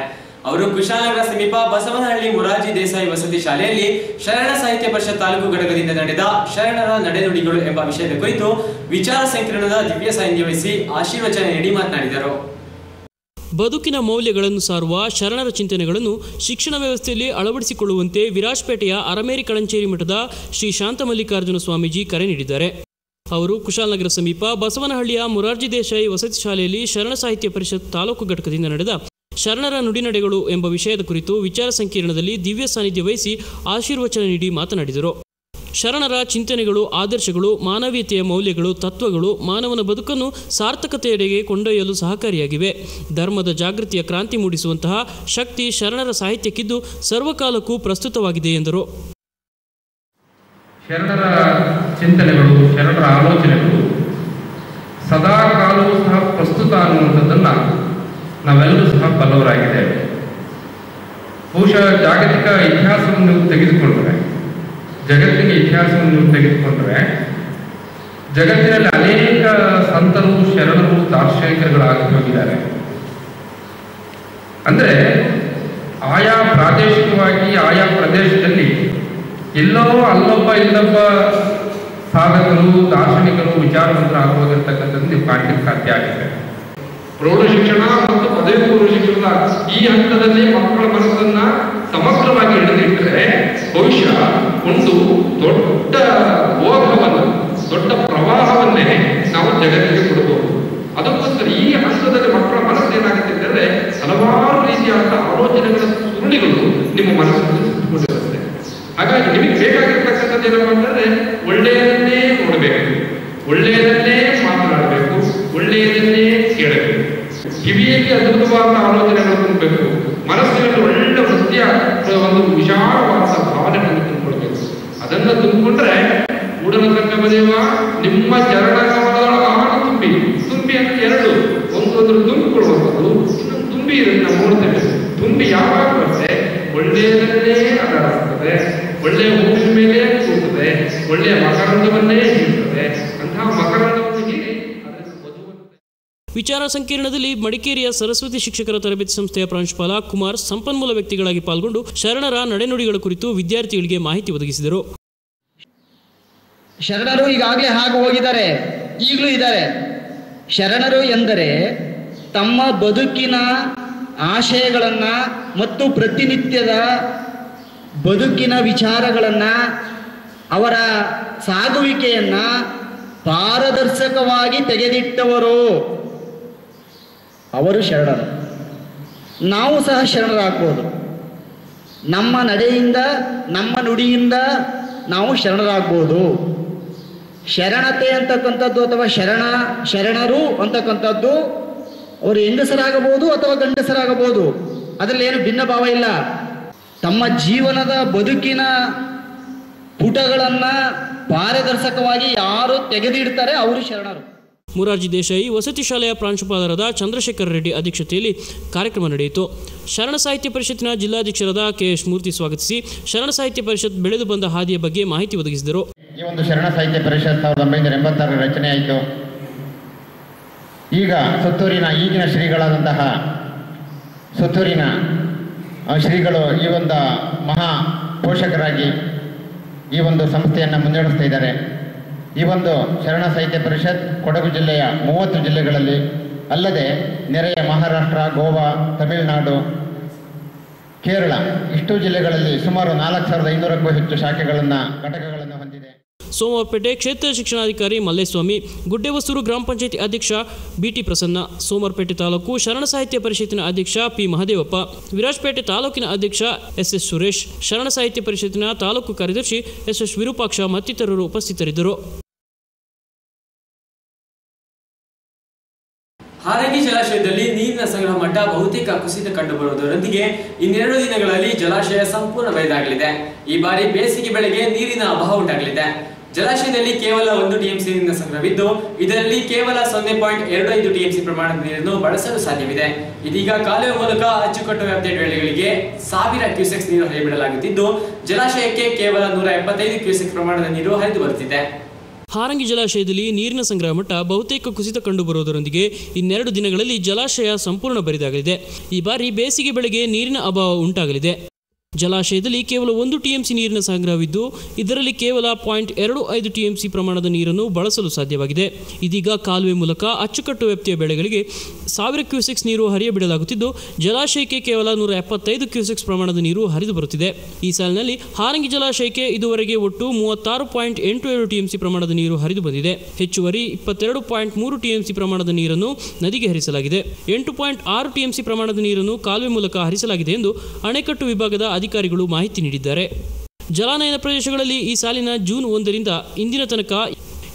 ಅವರು ಕುಶಾಲನಗರ ಸಮೀಪ ಬಸವನಹಳ್ಳಿ ಮೊರಾರ್ಜಿ ದೇಸಾಯಿ ವಸತಿ ಶಾಲೆಯಲ್ಲಿ ಶರಣ ಸಾಹಿತ್ಯ ಪರಿಷತ್ ತಾಲೂಕು ಘಟಕದಿಂದ ನಡೆದ ಶರಣರ ನಡೆನುಡಿಗಳು ಎಂಬ ವಿಷಯದ ಕುರಿತು ವಿಚಾರ ಸಂಕಿರಣದ ದಿವ್ಯ ಸಾನ್ನಿಧ್ಯ ವಹಿಸಿ ಆಶೀರ್ವಚನ ನೀಡಿ ಮಾತನಾಡಿದರು. ಬದುಕಿನ ಮೌಲ್ಯಗಳನ್ನು ಸಾರುವ ಶರಣರ ಚಿಂತನೆಗಳನ್ನು ಶಿಕ್ಷಣ ವ್ಯವಸ್ಥೆಯಲ್ಲಿ ಅಳವಡಿಸಿಕೊಳ್ಳುವಂತೆ ವಿರಾಜಪೇಟೆಯ ಅರಮೇರಿ ಕಳಂಚೇರಿ ಮಠದ ಶ್ರೀ ಶಾಂತ ಮಲ್ಲಿಕಾರ್ಜುನ ಸ್ವಾಮೀಜಿ ಕರೆ ನೀಡಿದ್ದಾರೆ. ಅವರು ಕುಶಾಲನಗರ ಸಮೀಪ ಬಸವನಹಳ್ಳಿಯ ಮೊರಾರ್ಜಿ ದೇಸಾಯಿ ವಸತಿ ಶಾಲೆಯಲ್ಲಿ ಶರಣ ಸಾಹಿತ್ಯ ಪರಿಷತ್ ತಾಲೂಕು ಘಟಕದಿಂದ ನಡೆದ ಶರಣರ ನುಡಿನಡೆಗಳು ಎಂಬ ವಿಷಯದ ಕುರಿತು ವಿಚಾರ ಸಂಕಿರಣದಲ್ಲಿ ದಿವ್ಯ ಸಾನ್ನಿಧ್ಯ ವಹಿಸಿ ಆಶೀರ್ವಚನ ನೀಡಿ ಮಾತನಾಡಿದರು. ಶರಣರ ಚಿಂತನೆಗಳು, ಆದರ್ಶಗಳು, ಮಾನವೀಯತೆಯ ಮೌಲ್ಯಗಳು, ತತ್ವಗಳು ಮಾನವನ ಬದುಕನ್ನು ಸಾರ್ಥಕತೆಯೆಡೆಗೆ ಕೊಂಡೊಯ್ಯಲು ಸಹಕಾರಿಯಾಗಿವೆ. ಧರ್ಮದ ಜಾಗೃತಿಯ ಕ್ರಾಂತಿ ಮೂಡಿಸುವಂತಹ ಶಕ್ತಿ ಶರಣರ ಸಾಹಿತ್ಯಕ್ಕಿದ್ದು ಸರ್ವಕಾಲಕ್ಕೂ ಪ್ರಸ್ತುತವಾಗಿದೆ ಎಂದರು. ಶರಣರ ಚಿಂತನೆಗಳು, ಶರಣರ ಆಲೋಚನೆಗಳು ಸದಾ ಕಾಲವೂ ಸಹ ಪ್ರಸ್ತುತ ಅನ್ನುವಂಥದ್ದನ್ನು ನಾವೆಲ್ಲರೂ ಸಹ ಬಲ್ಲವರಾಗಿದ್ದೇವೆ. ಬಹುಶಃ ಜಾಗತಿಕ ಇತಿಹಾಸವನ್ನು ತೆಗೆದುಕೊಂಡ್ರೆ, ಜಗತ್ತಿನ ಇತಿಹಾಸವನ್ನು ತೆಗೆದುಕೊಂಡ್ರೆ ಜಗತ್ತಿನಲ್ಲಿ ಅನೇಕ ಸಂತರು, ಶರಣರು, ದಾರ್ಶನಿಕರುಗಳಾಗಿ ಹೋಗಿದ್ದಾರೆ. ಅಂದರೆ ಆಯಾ ಪ್ರಾದೇಶಿಕವಾಗಿ ಆಯಾ ಪ್ರದೇಶದಲ್ಲಿ ಎಲ್ಲೋ ಅಲ್ಲೊಬ್ಬ ಇಲ್ಲೊಬ್ಬ ಸಾಧಕರು, ದಾರ್ಶನಿಕರು, ವಿಚಾರವಂತರು ಆಗೋಗಿರ್ತಕ್ಕಂಥದ್ದು ನೀವು ಕಾಣಲಿಕ್ಕೆ ಸಾಧ್ಯ ಆಗಿದೆ. ಪ್ರೌಢ ಶಿಕ್ಷಣ ಮತ್ತು ಪದವಿ ಪೂರ್ವ ಶಿಕ್ಷಣದ ಈ ಹಂತದಲ್ಲಿ ಮಕ್ಕಳ ಮನಸ್ಸನ್ನ ಸಮಗ್ರವಾಗಿ ಹಿಡಿದಿಟ್ಟರೆ ಬಹುಶಃ ಒಂದು ದೊಡ್ಡ ಓಘವನ್ನು, ದೊಡ್ಡ ಪ್ರವಾಹವನ್ನೇ ನಾವು ಜಗತ್ತಿಗೆ ಕೊಡಬಹುದು. ಅದಕ್ಕೋಸ್ಕರ ಈ ಹಂತದಲ್ಲಿ ಮಕ್ಕಳ ಮನಸ್ಸು ಏನಾಗುತ್ತಿದ್ದರೆ ಹಲವಾರು ರೀತಿಯಾದ ಆಲೋಚನೆಗಳ ಸುರುಳಿಗಳು ನಿಮ್ಮ ಮನಸ್ಸನ್ನು ಸುತ್ತಕೊಂಡಿರುತ್ತೆ. ಹಾಗಾಗಿ ನಿಮಗೆ ಬೇಕಾಗಿರ್ತಕ್ಕಂಥದ್ದು ಏನಪ್ಪ ಅಂತಂದ್ರೆ ಒಳ್ಳೆಯದನ್ನೇ ನೋಡಬೇಕು, ಒಳ್ಳೆಯದನ್ನೇ ಮಾತನಾಡಬೇಕು, ಒಳ್ಳೆಯದನ್ನೇ ಕೇಳಬೇಕು. ಕಿವಿಯಲ್ಲಿ ಅದ್ಭುತವಾದ ಆಲೋಚನೆಗಳು ತುಂಬಬೇಕು, ಮನಸ್ಸಿನಲ್ಲಿ ಒಳ್ಳೆ ವೃತ್ತಿಯ ಒಂದು ವಿಶಾಲವಾದ ಭಾವನೆಗಳನ್ನು ತುಂಬಿಕೊಳ್ಬೇಕು. ಅದನ್ನು ತುಂಬಿಕೊಂಡ್ರೆ ಕೂಡಲ ಸಂಗಮ ದೇವ ನಿಮ್ಮ ಚರಣ ಕಮಲಗಳ ಆನು ತುಂಬಿ ಅಂತ ಎರಡು, ಒಂದು ತುಂಬಿಕೊಳ್ಳುವಂಥದ್ದು, ಇನ್ನೊಂದು ತುಂಬಿ ಇದನ್ನು ನಾವು ನೋಡ್ತೇವೆ. ತುಂಬಿ ಯಾವಾಗ ಬರುತ್ತೆ, ಒಳ್ಳೆಯದನ್ನೇ ಅದಾಡುತ್ತದೆ, ಒಳ್ಳೆಯ ಹೂವಿನ ಮೇಲೆ ಕೂರ್ತದೆ, ಒಳ್ಳೆಯ ಮಕರಂದವನ್ನೇ ಹೀರ್ತದೆ. ಅಂತಹ ಮಕರಂದವನ್ನು ಹೀರಿ ವಿಚಾರ ಸಂಕಿರಣದಲ್ಲಿ ಮಡಿಕೇರಿಯ ಸರಸ್ವತಿ ಶಿಕ್ಷಕರ ತರಬೇತಿ ಸಂಸ್ಥೆಯ ಪ್ರಾಂಶುಪಾಲ ಕುಮಾರ್ ಸಂಪನ್ಮೂಲ ವ್ಯಕ್ತಿಗಳಾಗಿ ಪಾಲ್ಗೊಂಡು ಶರಣರ ನಡೆನುಡಿಗಳ ಕುರಿತು ವಿದ್ಯಾರ್ಥಿಗಳಿಗೆ ಮಾಹಿತಿ ಒದಗಿಸಿದರು. ಶರಣರು ಈಗಾಗಲೇ ಹಾಗೆ ಹೋಗಿದ್ದಾರೆ, ಈಗಲೂ ಇದ್ದಾರೆ. ಶರಣರು ಎಂದರೆ ತಮ್ಮ ಬದುಕಿನ ಆಶಯಗಳನ್ನು ಮತ್ತು ಪ್ರತಿನಿತ್ಯದ ಬದುಕಿನ ವಿಚಾರಗಳನ್ನು, ಅವರ ಸಾಗುವಿಕೆಯನ್ನು ಪಾರದರ್ಶಕವಾಗಿ ತೆಗೆದಿಟ್ಟವರು ಅವರು ಶರಣರು. ನಾವು ಸಹ ಶರಣರಾಗ್ಬೋದು. ನಮ್ಮ ನಡೆಯಿಂದ, ನಮ್ಮ ನುಡಿಯಿಂದ ನಾವು ಶರಣರಾಗ್ಬೋದು. ಶರಣತೆ ಅಂತಕ್ಕಂಥದ್ದು ಅಥವಾ ಶರಣರು ಅಂತಕ್ಕಂಥದ್ದು ಅವರು ಹೆಂಗಸರಾಗಬಹುದು ಅಥವಾ ಗಂಡಸರಾಗಬಹುದು, ಅದರಲ್ಲಿ ಏನು ಭಿನ್ನ ಭಾವ ಇಲ್ಲ. ತಮ್ಮ ಜೀವನದ ಬದುಕಿನ ಪುಟಗಳನ್ನು ಪಾರದರ್ಶಕವಾಗಿ ಯಾರು ತೆಗೆದಿಡ್ತಾರೆ ಅವರು ಶರಣರು. ಮೊರಾರ್ಜಿ ದೇಸಾಯಿ ವಸತಿ ಶಾಲೆಯ ಪ್ರಾಂಶುಪಾಲರಾದ ಚಂದ್ರಶೇಖರ ರೆಡ್ಡಿ ಅಧ್ಯಕ್ಷತೆಯಲ್ಲಿ ಕಾರ್ಯಕ್ರಮ ನಡೆಯಿತು. ಶರಣ ಸಾಹಿತ್ಯ ಪರಿಷತ್ತಿನ ಜಿಲ್ಲಾಧ್ಯಕ್ಷರಾದ ಕೆ.ಎಸ್. ಮೂರ್ತಿ ಸ್ವಾಗತಿಸಿ ಶರಣ ಸಾಹಿತ್ಯ ಪರಿಷತ್ ಬೆಳೆದು ಬಂದ ಹಾದಿಯ ಬಗ್ಗೆ ಮಾಹಿತಿ ಒದಗಿಸಿದರು. ಈ ಒಂದು ಶರಣ ಸಾಹಿತ್ಯ ಪರಿಷತ್ 1986 ರಚನೆ ಆಯಿತು. ಈಗ ಸುತ್ತೂರಿನ ಈಗಿನ ಶ್ರೀಗಳಾದಂತಹ ಸುತ್ತೂರಿನ ಶ್ರೀಗಳು ಈ ಒಂದು ಮಹಾ ಪೋಷಕರಾಗಿ ಈ ಒಂದು ಸಂಸ್ಥೆಯನ್ನು ಮುನ್ನಡೆಸ್ತಾ ಇದ್ದಾರೆ. ಈ ಒಂದು ಶರಣ ಸಾಹಿತ್ಯ ಪರಿಷತ್ ಕೊಡಗು ಜಿಲ್ಲೆಯ 30 ಜಿಲ್ಲೆಗಳಲ್ಲಿ ಅಲ್ಲದೆ ನೆರೆಯ ಮಹಾರಾಷ್ಟ್ರ, ಗೋವಾ, ತಮಿಳುನಾಡು, ಕೇರಳ ಇಷ್ಟು ಜಿಲ್ಲೆಗಳಲ್ಲಿ ಸುಮಾರು 4500ಕ್ಕೂ ಹೆಚ್ಚು ಶಾಖೆಗಳನ್ನು, ಘಟಕಗಳನ್ನು ಹೊಂದಿದೆ. ಸೋಮವಾರಪೇಟೆ ಕ್ಷೇತ್ರ ಶಿಕ್ಷಣಾಧಿಕಾರಿ ಮಲ್ಲೇಸ್ವಾಮಿ, ಗುಡ್ಡೆವಸ್ತೂರು ಗ್ರಾಮ ಪಂಚಾಯತಿ ಅಧ್ಯಕ್ಷ ಬಿಟಿ ಪ್ರಸನ್ನ, ಸೋಮವಾರಪೇಟೆ ತಾಲೂಕು ಶರಣ ಸಾಹಿತ್ಯ ಪರಿಷತ್ತಿನ ಅಧ್ಯಕ್ಷ ಪಿ ಮಹದೇವಪ್ಪ, ವಿರಾಜಪೇಟೆ ತಾಲೂಕಿನ ಅಧ್ಯಕ್ಷ ಎಸ್ ಸುರೇಶ್, ಶರಣ ಸಾಹಿತ್ಯ ಪರಿಷತ್ತಿನ ತಾಲೂಕು ಕಾರ್ಯದರ್ಶಿ ಎಸ್ ವಿರೂಪಾಕ್ಷ ಮತ್ತಿತರರು ಉಪಸ್ಥಿತರಿದ್ದರು. ಹಾರಂಗಿ ಜಲಾಶಯದ ಜಲಾಶಯದಲ್ಲಿ ನೀರಿನ ಸಂಗ್ರಹ ಮಟ್ಟ ಬಹುತೇಕ ಕುಸಿತ ಕಂಡುಬರುವುದರೊಂದಿಗೆ ಇನ್ನೆರಡು ದಿನಗಳಲ್ಲಿ ಜಲಾಶಯ ಸಂಪೂರ್ಣ ಬರಿದಾಗಲಿದೆ. ಈ ಬಾರಿ ಬೇಸಿಗೆ ಬೆಳೆಗೆ ನೀರಿನ ಅಭಾವ ಉಂಟಾಗಲಿದೆ. ಜಲಾಶಯದಲ್ಲಿ ಕೇವಲ 1 ಟಿಎಂಸಿ ನೀರಿನ ಸಂಗ್ರಹವಿದ್ದು ಇದರಲ್ಲಿ ಕೇವಲ 0.25 ಟಿಎಂಸಿ ಪ್ರಮಾಣದ ನೀರನ್ನು ಬಳಸಲು ಸಾಧ್ಯವಿದೆ. ಇದೀಗ ಕಾಲುವೆ ಮೂಲಕ ಅಚ್ಚುಕಟ್ಟು ವ್ಯಾಪ್ತಿಯ ಬೆಳೆಗಳಿಗೆ 1000 ಕ್ಯೂಸೆಕ್ಸ್ ನೀರು ಹರಿಬಿಡಲಾಗುತ್ತಿದ್ದು ಜಲಾಶಯಕ್ಕೆ ಕೇವಲ 175 ಕ್ಯೂಸೆಕ್ ಪ್ರಮಾಣದ ನೀರು ಹರಿದು ಬರುತ್ತಿದೆ. ಹಾರಂಗಿ ಜಲಾಶಯದಲ್ಲಿ ನೀರಿನ ಸಂಗ್ರಹ ಮಟ್ಟ ಬಹುತೇಕ ಕುಸಿತ ಕಂಡುಬರುವುದರೊಂದಿಗೆ ಇನ್ನೆರಡು ದಿನಗಳಲ್ಲಿ ಜಲಾಶಯ ಸಂಪೂರ್ಣ ಬರಿದಾಗಲಿದೆ. ಈ ಬಾರಿ ಬೇಸಿಗೆ ಬೆಳೆಗೆ ನೀರಿನ ಅಭಾವ ಉಂಟಾಗಲಿದೆ. ಜಲಾಶಯದಲ್ಲಿ ಕೇವಲ 1 ಟಿಎಂಸಿ ನೀರಿನ ಸಂಗ್ರಹವಿದ್ದು ಇದರಲ್ಲಿ ಕೇವಲ 0.25 ಟಿಎಂಸಿ ಪ್ರಮಾಣದ ನೀರನ್ನು ಬಳಸಲು ಸಾಧ್ಯವಾಗಿದೆ. ಇದೀಗ ಕಾಲುವೆ ಮೂಲಕ ಅಚ್ಚುಕಟ್ಟು ವ್ಯಾಪ್ತಿಯ ಬೆಳೆಗಳಿಗೆ 1000 ಕ್ಯೂಸೆಕ್ಸ್ ನೀರು ಹರಿಯಬಿಡಲಾಗುತ್ತಿದ್ದು ಜಲಾಶಯಕ್ಕೆ ಕೇವಲ 175 ಕ್ಯೂಸೆಕ್ಸ್ ಪ್ರಮಾಣದ ನೀರು ಹರಿದು ಬರುತ್ತಿದೆ. ಈ ಸಾಲಿನಲ್ಲಿ ಹಾರಂಗಿ ಜಲಾಶಯಕ್ಕೆ ಇದುವರೆಗೆ ಒಟ್ಟು 36.87 ಟಿಎಂಸಿ ಪ್ರಮಾಣದ ನೀರು ಹರಿದು ಬಂದಿದೆ. ಹೆಚ್ಚುವರಿ 22.3 ಟಿಎಂಸಿ ಪ್ರಮಾಣದ ನೀರನ್ನು ನದಿಗೆ ಹರಿಸಲಾಗಿದೆ. 8.6 ಟಿಎಂಸಿ ಪ್ರಮಾಣದ ನೀರನ್ನು ಕಾಲುವೆ ಮೂಲಕ ಹರಿಸಲಾಗಿದೆ ಎಂದು ಅಣೆಕಟ್ಟು ವಿಭಾಗದ ಅಧಿಕಾರಿಗಳು ಮಾಹಿತಿ ನೀಡಿದ್ದಾರೆ. ಜಲಾನಯನ ಪ್ರದೇಶಗಳಲ್ಲಿ ಈ ಸಾಲಿನ ಜೂನ್ 1ರಿಂದ ಇಂದಿನ ತನಕ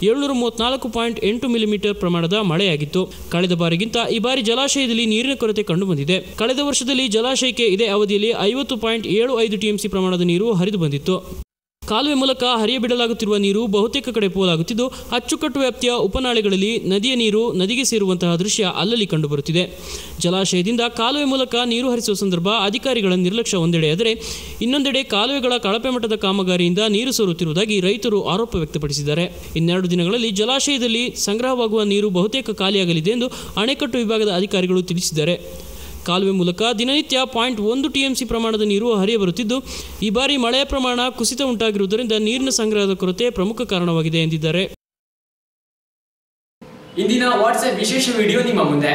734.8 ಮಿಲಿಮೀಟರ್ ಪ್ರಮಾಣದ ಮಳೆಯಾಗಿತ್ತು. ಕಳೆದ ಬಾರಿಗಿಂತ ಈ ಬಾರಿ ಜಲಾಶಯದಲ್ಲಿ ನೀರಿನ ಕೊರತೆ ಕಂಡುಬಂದಿದೆ. ಕಳೆದ ವರ್ಷದಲ್ಲಿ ಜಲಾಶಯಕ್ಕೆ ಇದೇ ಅವಧಿಯಲ್ಲಿ 50.75 ಟಿಎಂಸಿ ಪ್ರಮಾಣದ ನೀರು ಹರಿದು ಬಂದಿತ್ತು. ಕಾಲುವೆ ಮೂಲಕ ಹರಿಯಬಿಡಲಾಗುತ್ತಿರುವ ನೀರು ಬಹುತೇಕ ಕಡೆ ಪೋಲಾಗುತ್ತಿದ್ದು ಅಚ್ಚುಕಟ್ಟು ವ್ಯಾಪ್ತಿಯ ಉಪನಾಳೆಗಳಲ್ಲಿ ನದಿಯ ನೀರು ನದಿಗೆ ಸೇರುವಂತಹ ದೃಶ್ಯ ಅಲ್ಲಲ್ಲಿ ಕಂಡುಬರುತ್ತಿದೆ. ಜಲಾಶಯದಿಂದ ಕಾಲುವೆ ಮೂಲಕ ನೀರು ಹರಿಸುವ ಸಂದರ್ಭ ಅಧಿಕಾರಿಗಳ ನಿರ್ಲಕ್ಷ್ಯ ಒಂದೆಡೆಯಾದರೆ ಇನ್ನೊಂದೆಡೆ ಕಾಲುವೆಗಳ ಕಳಪೆ ಮಟ್ಟದ ಕಾಮಗಾರಿಯಿಂದ ನೀರು ಸೋರುತ್ತಿರುವುದಾಗಿ ರೈತರು ಆರೋಪ ವ್ಯಕ್ತಪಡಿಸಿದ್ದಾರೆ. ಇನ್ನೆರಡು ದಿನಗಳಲ್ಲಿ ಜಲಾಶಯದಲ್ಲಿ ಸಂಗ್ರಹವಾಗುವ ನೀರು ಬಹುತೇಕ ಖಾಲಿಯಾಗಲಿದೆ ಎಂದು ಅಣೆಕಟ್ಟು ವಿಭಾಗದ ಅಧಿಕಾರಿಗಳು ತಿಳಿಸಿದ್ದಾರೆ. ಕಾಲುವೆ ಮೂಲಕ ದಿನನಿತ್ಯ 0.1 ಟಿಎಂಸಿ ಪ್ರಮಾಣದ ನೀರು ಹರಿಯಬರುತ್ತಿದ್ದು ಈ ಬಾರಿ ಮಳೆಯ ಪ್ರಮಾಣ ಕುಸಿತ ಉಂಟಾಗಿರುವುದರಿಂದ ನೀರಿನ ಸಂಗ್ರಹದ ಕೊರತೆ ಪ್ರಮುಖ ಕಾರಣವಾಗಿದೆ ಎಂದಿದ್ದಾರೆ. ಇಂದಿನ ವಾಟ್ಸ್ಆಪ್ ವಿಶೇಷ ವಿಡಿಯೋ ನಿಮ್ಮ ಮುಂದೆ.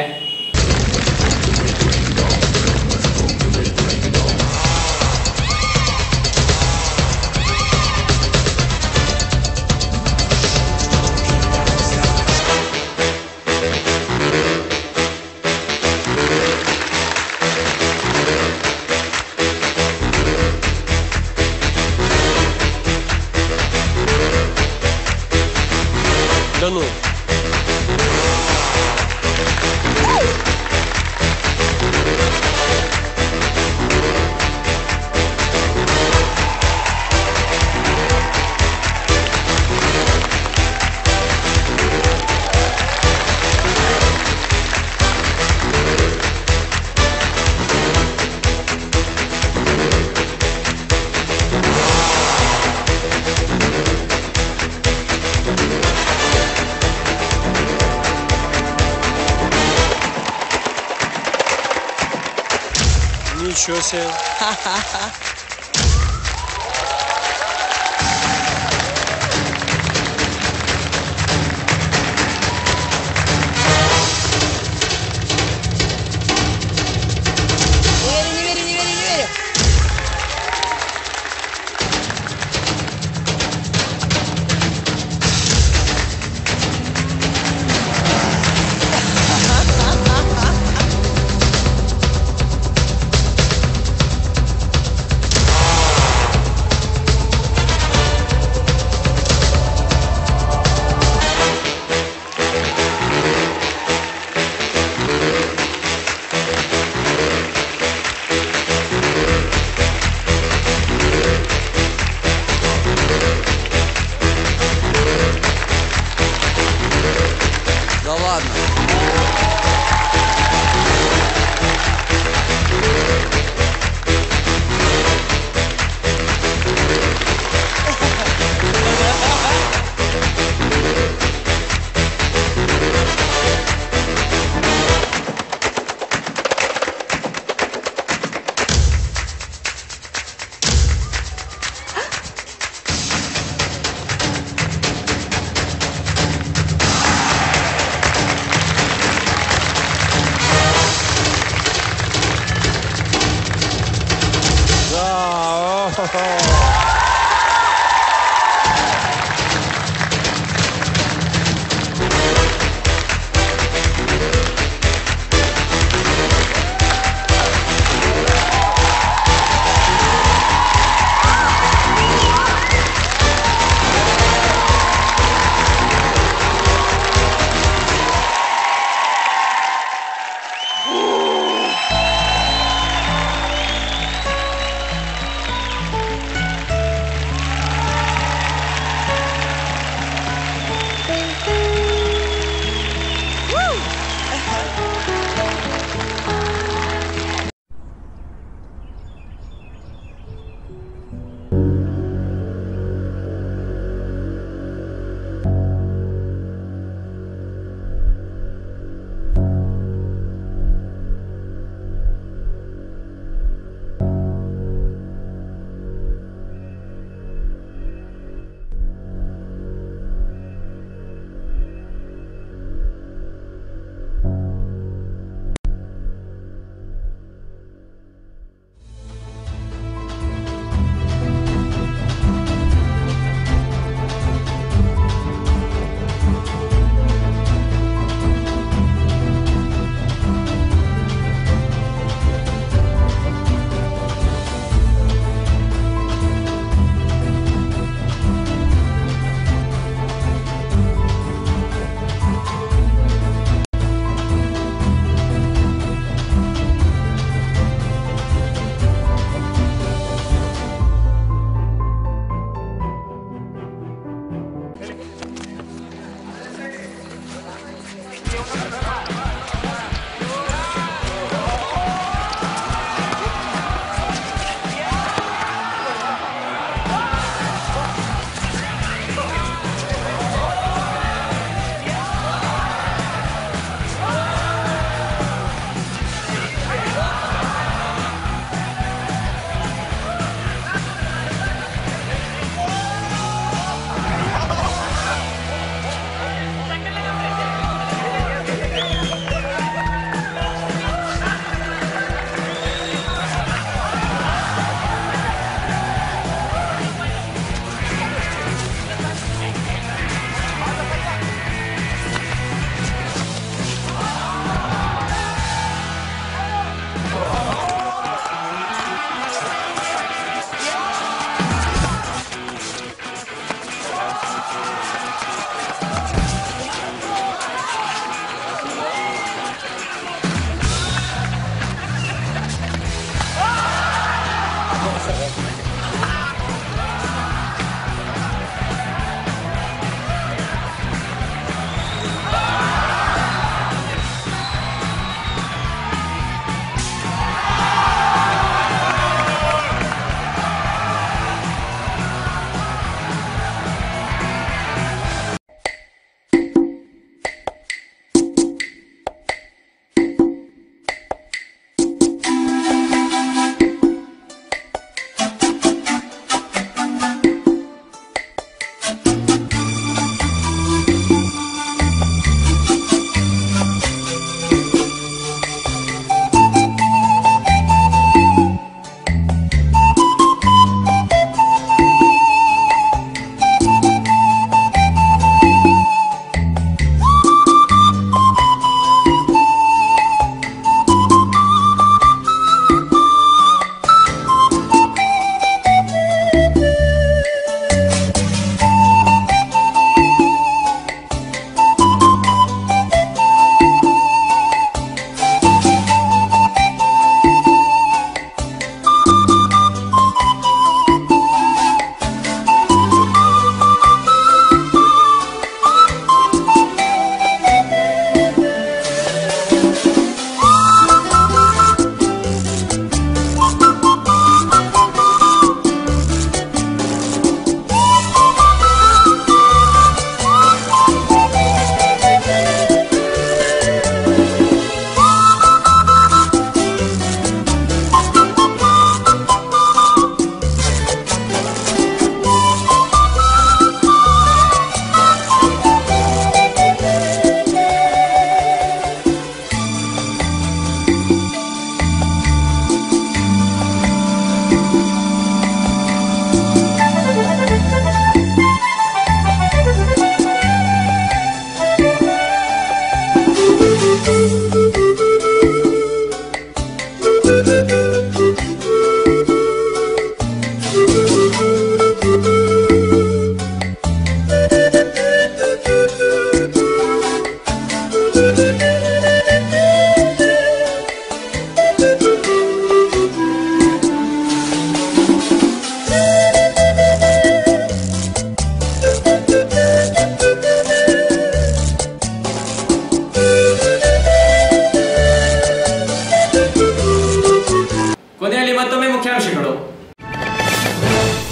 Ничего себе.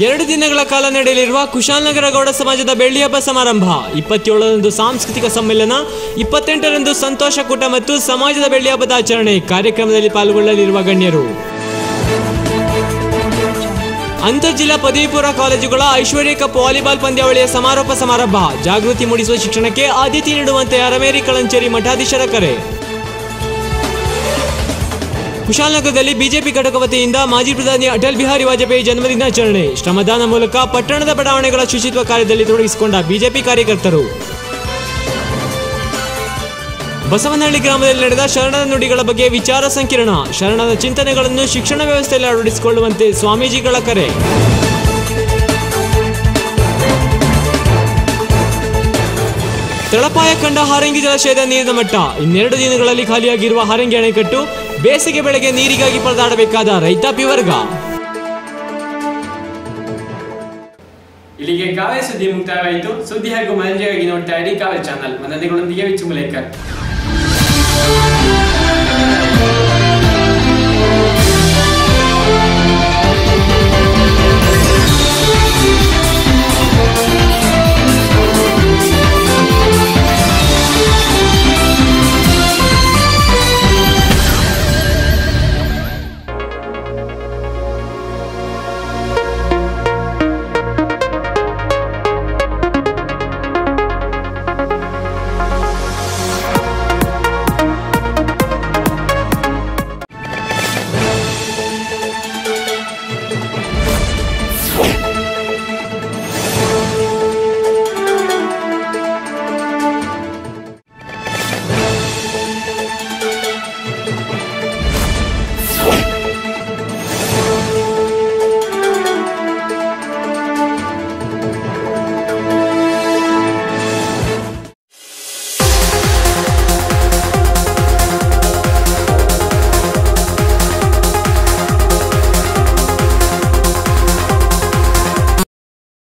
2 ದಿನಗಳ ಕಾಲ ನಡೆಯಲಿರುವ ಕುಶಾಲನಗರ ಗೌಡ ಸಮಾಜದ ಬೆಳ್ಳಿ ಹಬ್ಬ ಸಮಾರಂಭ 27ರಂದು ಸಾಂಸ್ಕೃತಿಕ ಸಮ್ಮೇಳನ, 28ರಂದು ಸಂತೋಷಕೂಟ ಮತ್ತು ಸಮಾಜದ ಬೆಳ್ಳಿ ಹಬ್ಬದ ಆಚರಣೆ. ಕಾರ್ಯಕ್ರಮದಲ್ಲಿ ಪಾಲ್ಗೊಳ್ಳಲಿರುವ ಗಣ್ಯರು: ಅಂತರ್ಜಿಲ್ಲಾ ಪದವಿ ಪೂರ್ವ ಕಾಲೇಜುಗಳ ಐಶ್ವರ್ಯ ಕಪ್ ವಾಲಿಬಾಲ್ ಪಂದ್ಯಾವಳಿಯ ಸಮಾರೋಪ ಸಮಾರಂಭ. ಜಾಗೃತಿ ಮೂಡಿಸುವ ಶಿಕ್ಷಣಕ್ಕೆ ಆದ್ಯತೆ ನೀಡುವಂತೆ ಅರಮೇರಿ ಕಳಂಚೇರಿ ಮಠಾಧೀಶರ ಕರೆ. ಕುಶಾಲನಗರದಲ್ಲಿ ಬಿಜೆಪಿ ಘಟಕ ವತಿಯಿಂದ ಮಾಜಿ ಪ್ರಧಾನಿ ಅಟಲ್ ಬಿಹಾರಿ ವಾಜಪೇಯಿ ಜನ್ಮದಿನಾಚರಣೆ. ಶ್ರಮದಾನ ಮೂಲಕ ಪಟ್ಟಣದ ಬಡಾವಣೆಗಳ ಶುಚಿತ್ವ ಕಾರ್ಯದಲ್ಲಿ ತೊಡಗಿಸಿಕೊಂಡ ಬಿಜೆಪಿ ಕಾರ್ಯಕರ್ತರು. ಬಸವನಹಳ್ಳಿ ಗ್ರಾಮದಲ್ಲಿ ನಡೆದ ಶರಣರ ನುಡಿಗಳ ಬಗ್ಗೆ ವಿಚಾರ ಸಂಕಿರಣ. ಶರಣರ ಚಿಂತನೆಗಳನ್ನು ಶಿಕ್ಷಣ ವ್ಯವಸ್ಥೆಯಲ್ಲಿ ಅಳವಡಿಸಿಕೊಳ್ಳುವಂತೆ ಸ್ವಾಮೀಜಿಗಳ ಕರೆ. ತಳಪಾಯ ಕಂಡ ಹಾರಂಗಿ ಜಲಾಶಯದ ನೀರಿನ ಮಟ್ಟ. 2 ದಿನಗಳಲ್ಲಿ ಖಾಲಿಯಾಗಿರುವ ಹಾರಂಗಿ ಅಣೆಕಟ್ಟು. ಬೇಸಿಗೆ ಬೆಳೆಗೆ ನೀರಿಗಾಗಿ ಪರದಾಡಬೇಕಾದ ರೈತಾಪಿ ವರ್ಗ. ಇಲ್ಲಿಗೆ ಕಾವ್ಯ ಸುದ್ದಿ ಮುಕ್ತಾಯವಾಯಿತು. ಸುದ್ದಿ ಹಾಗೂ ಮನರಂಜನೆಗಾಗಿ ನೋಡ್ತಾ ಇರಿ ಕಾವ್ಯ ಚಾನಲ್. ವದಂತಿಗಳೊಂದಿಗೆ ವಿಚ್ಚು ಮುಲೇಕರ್.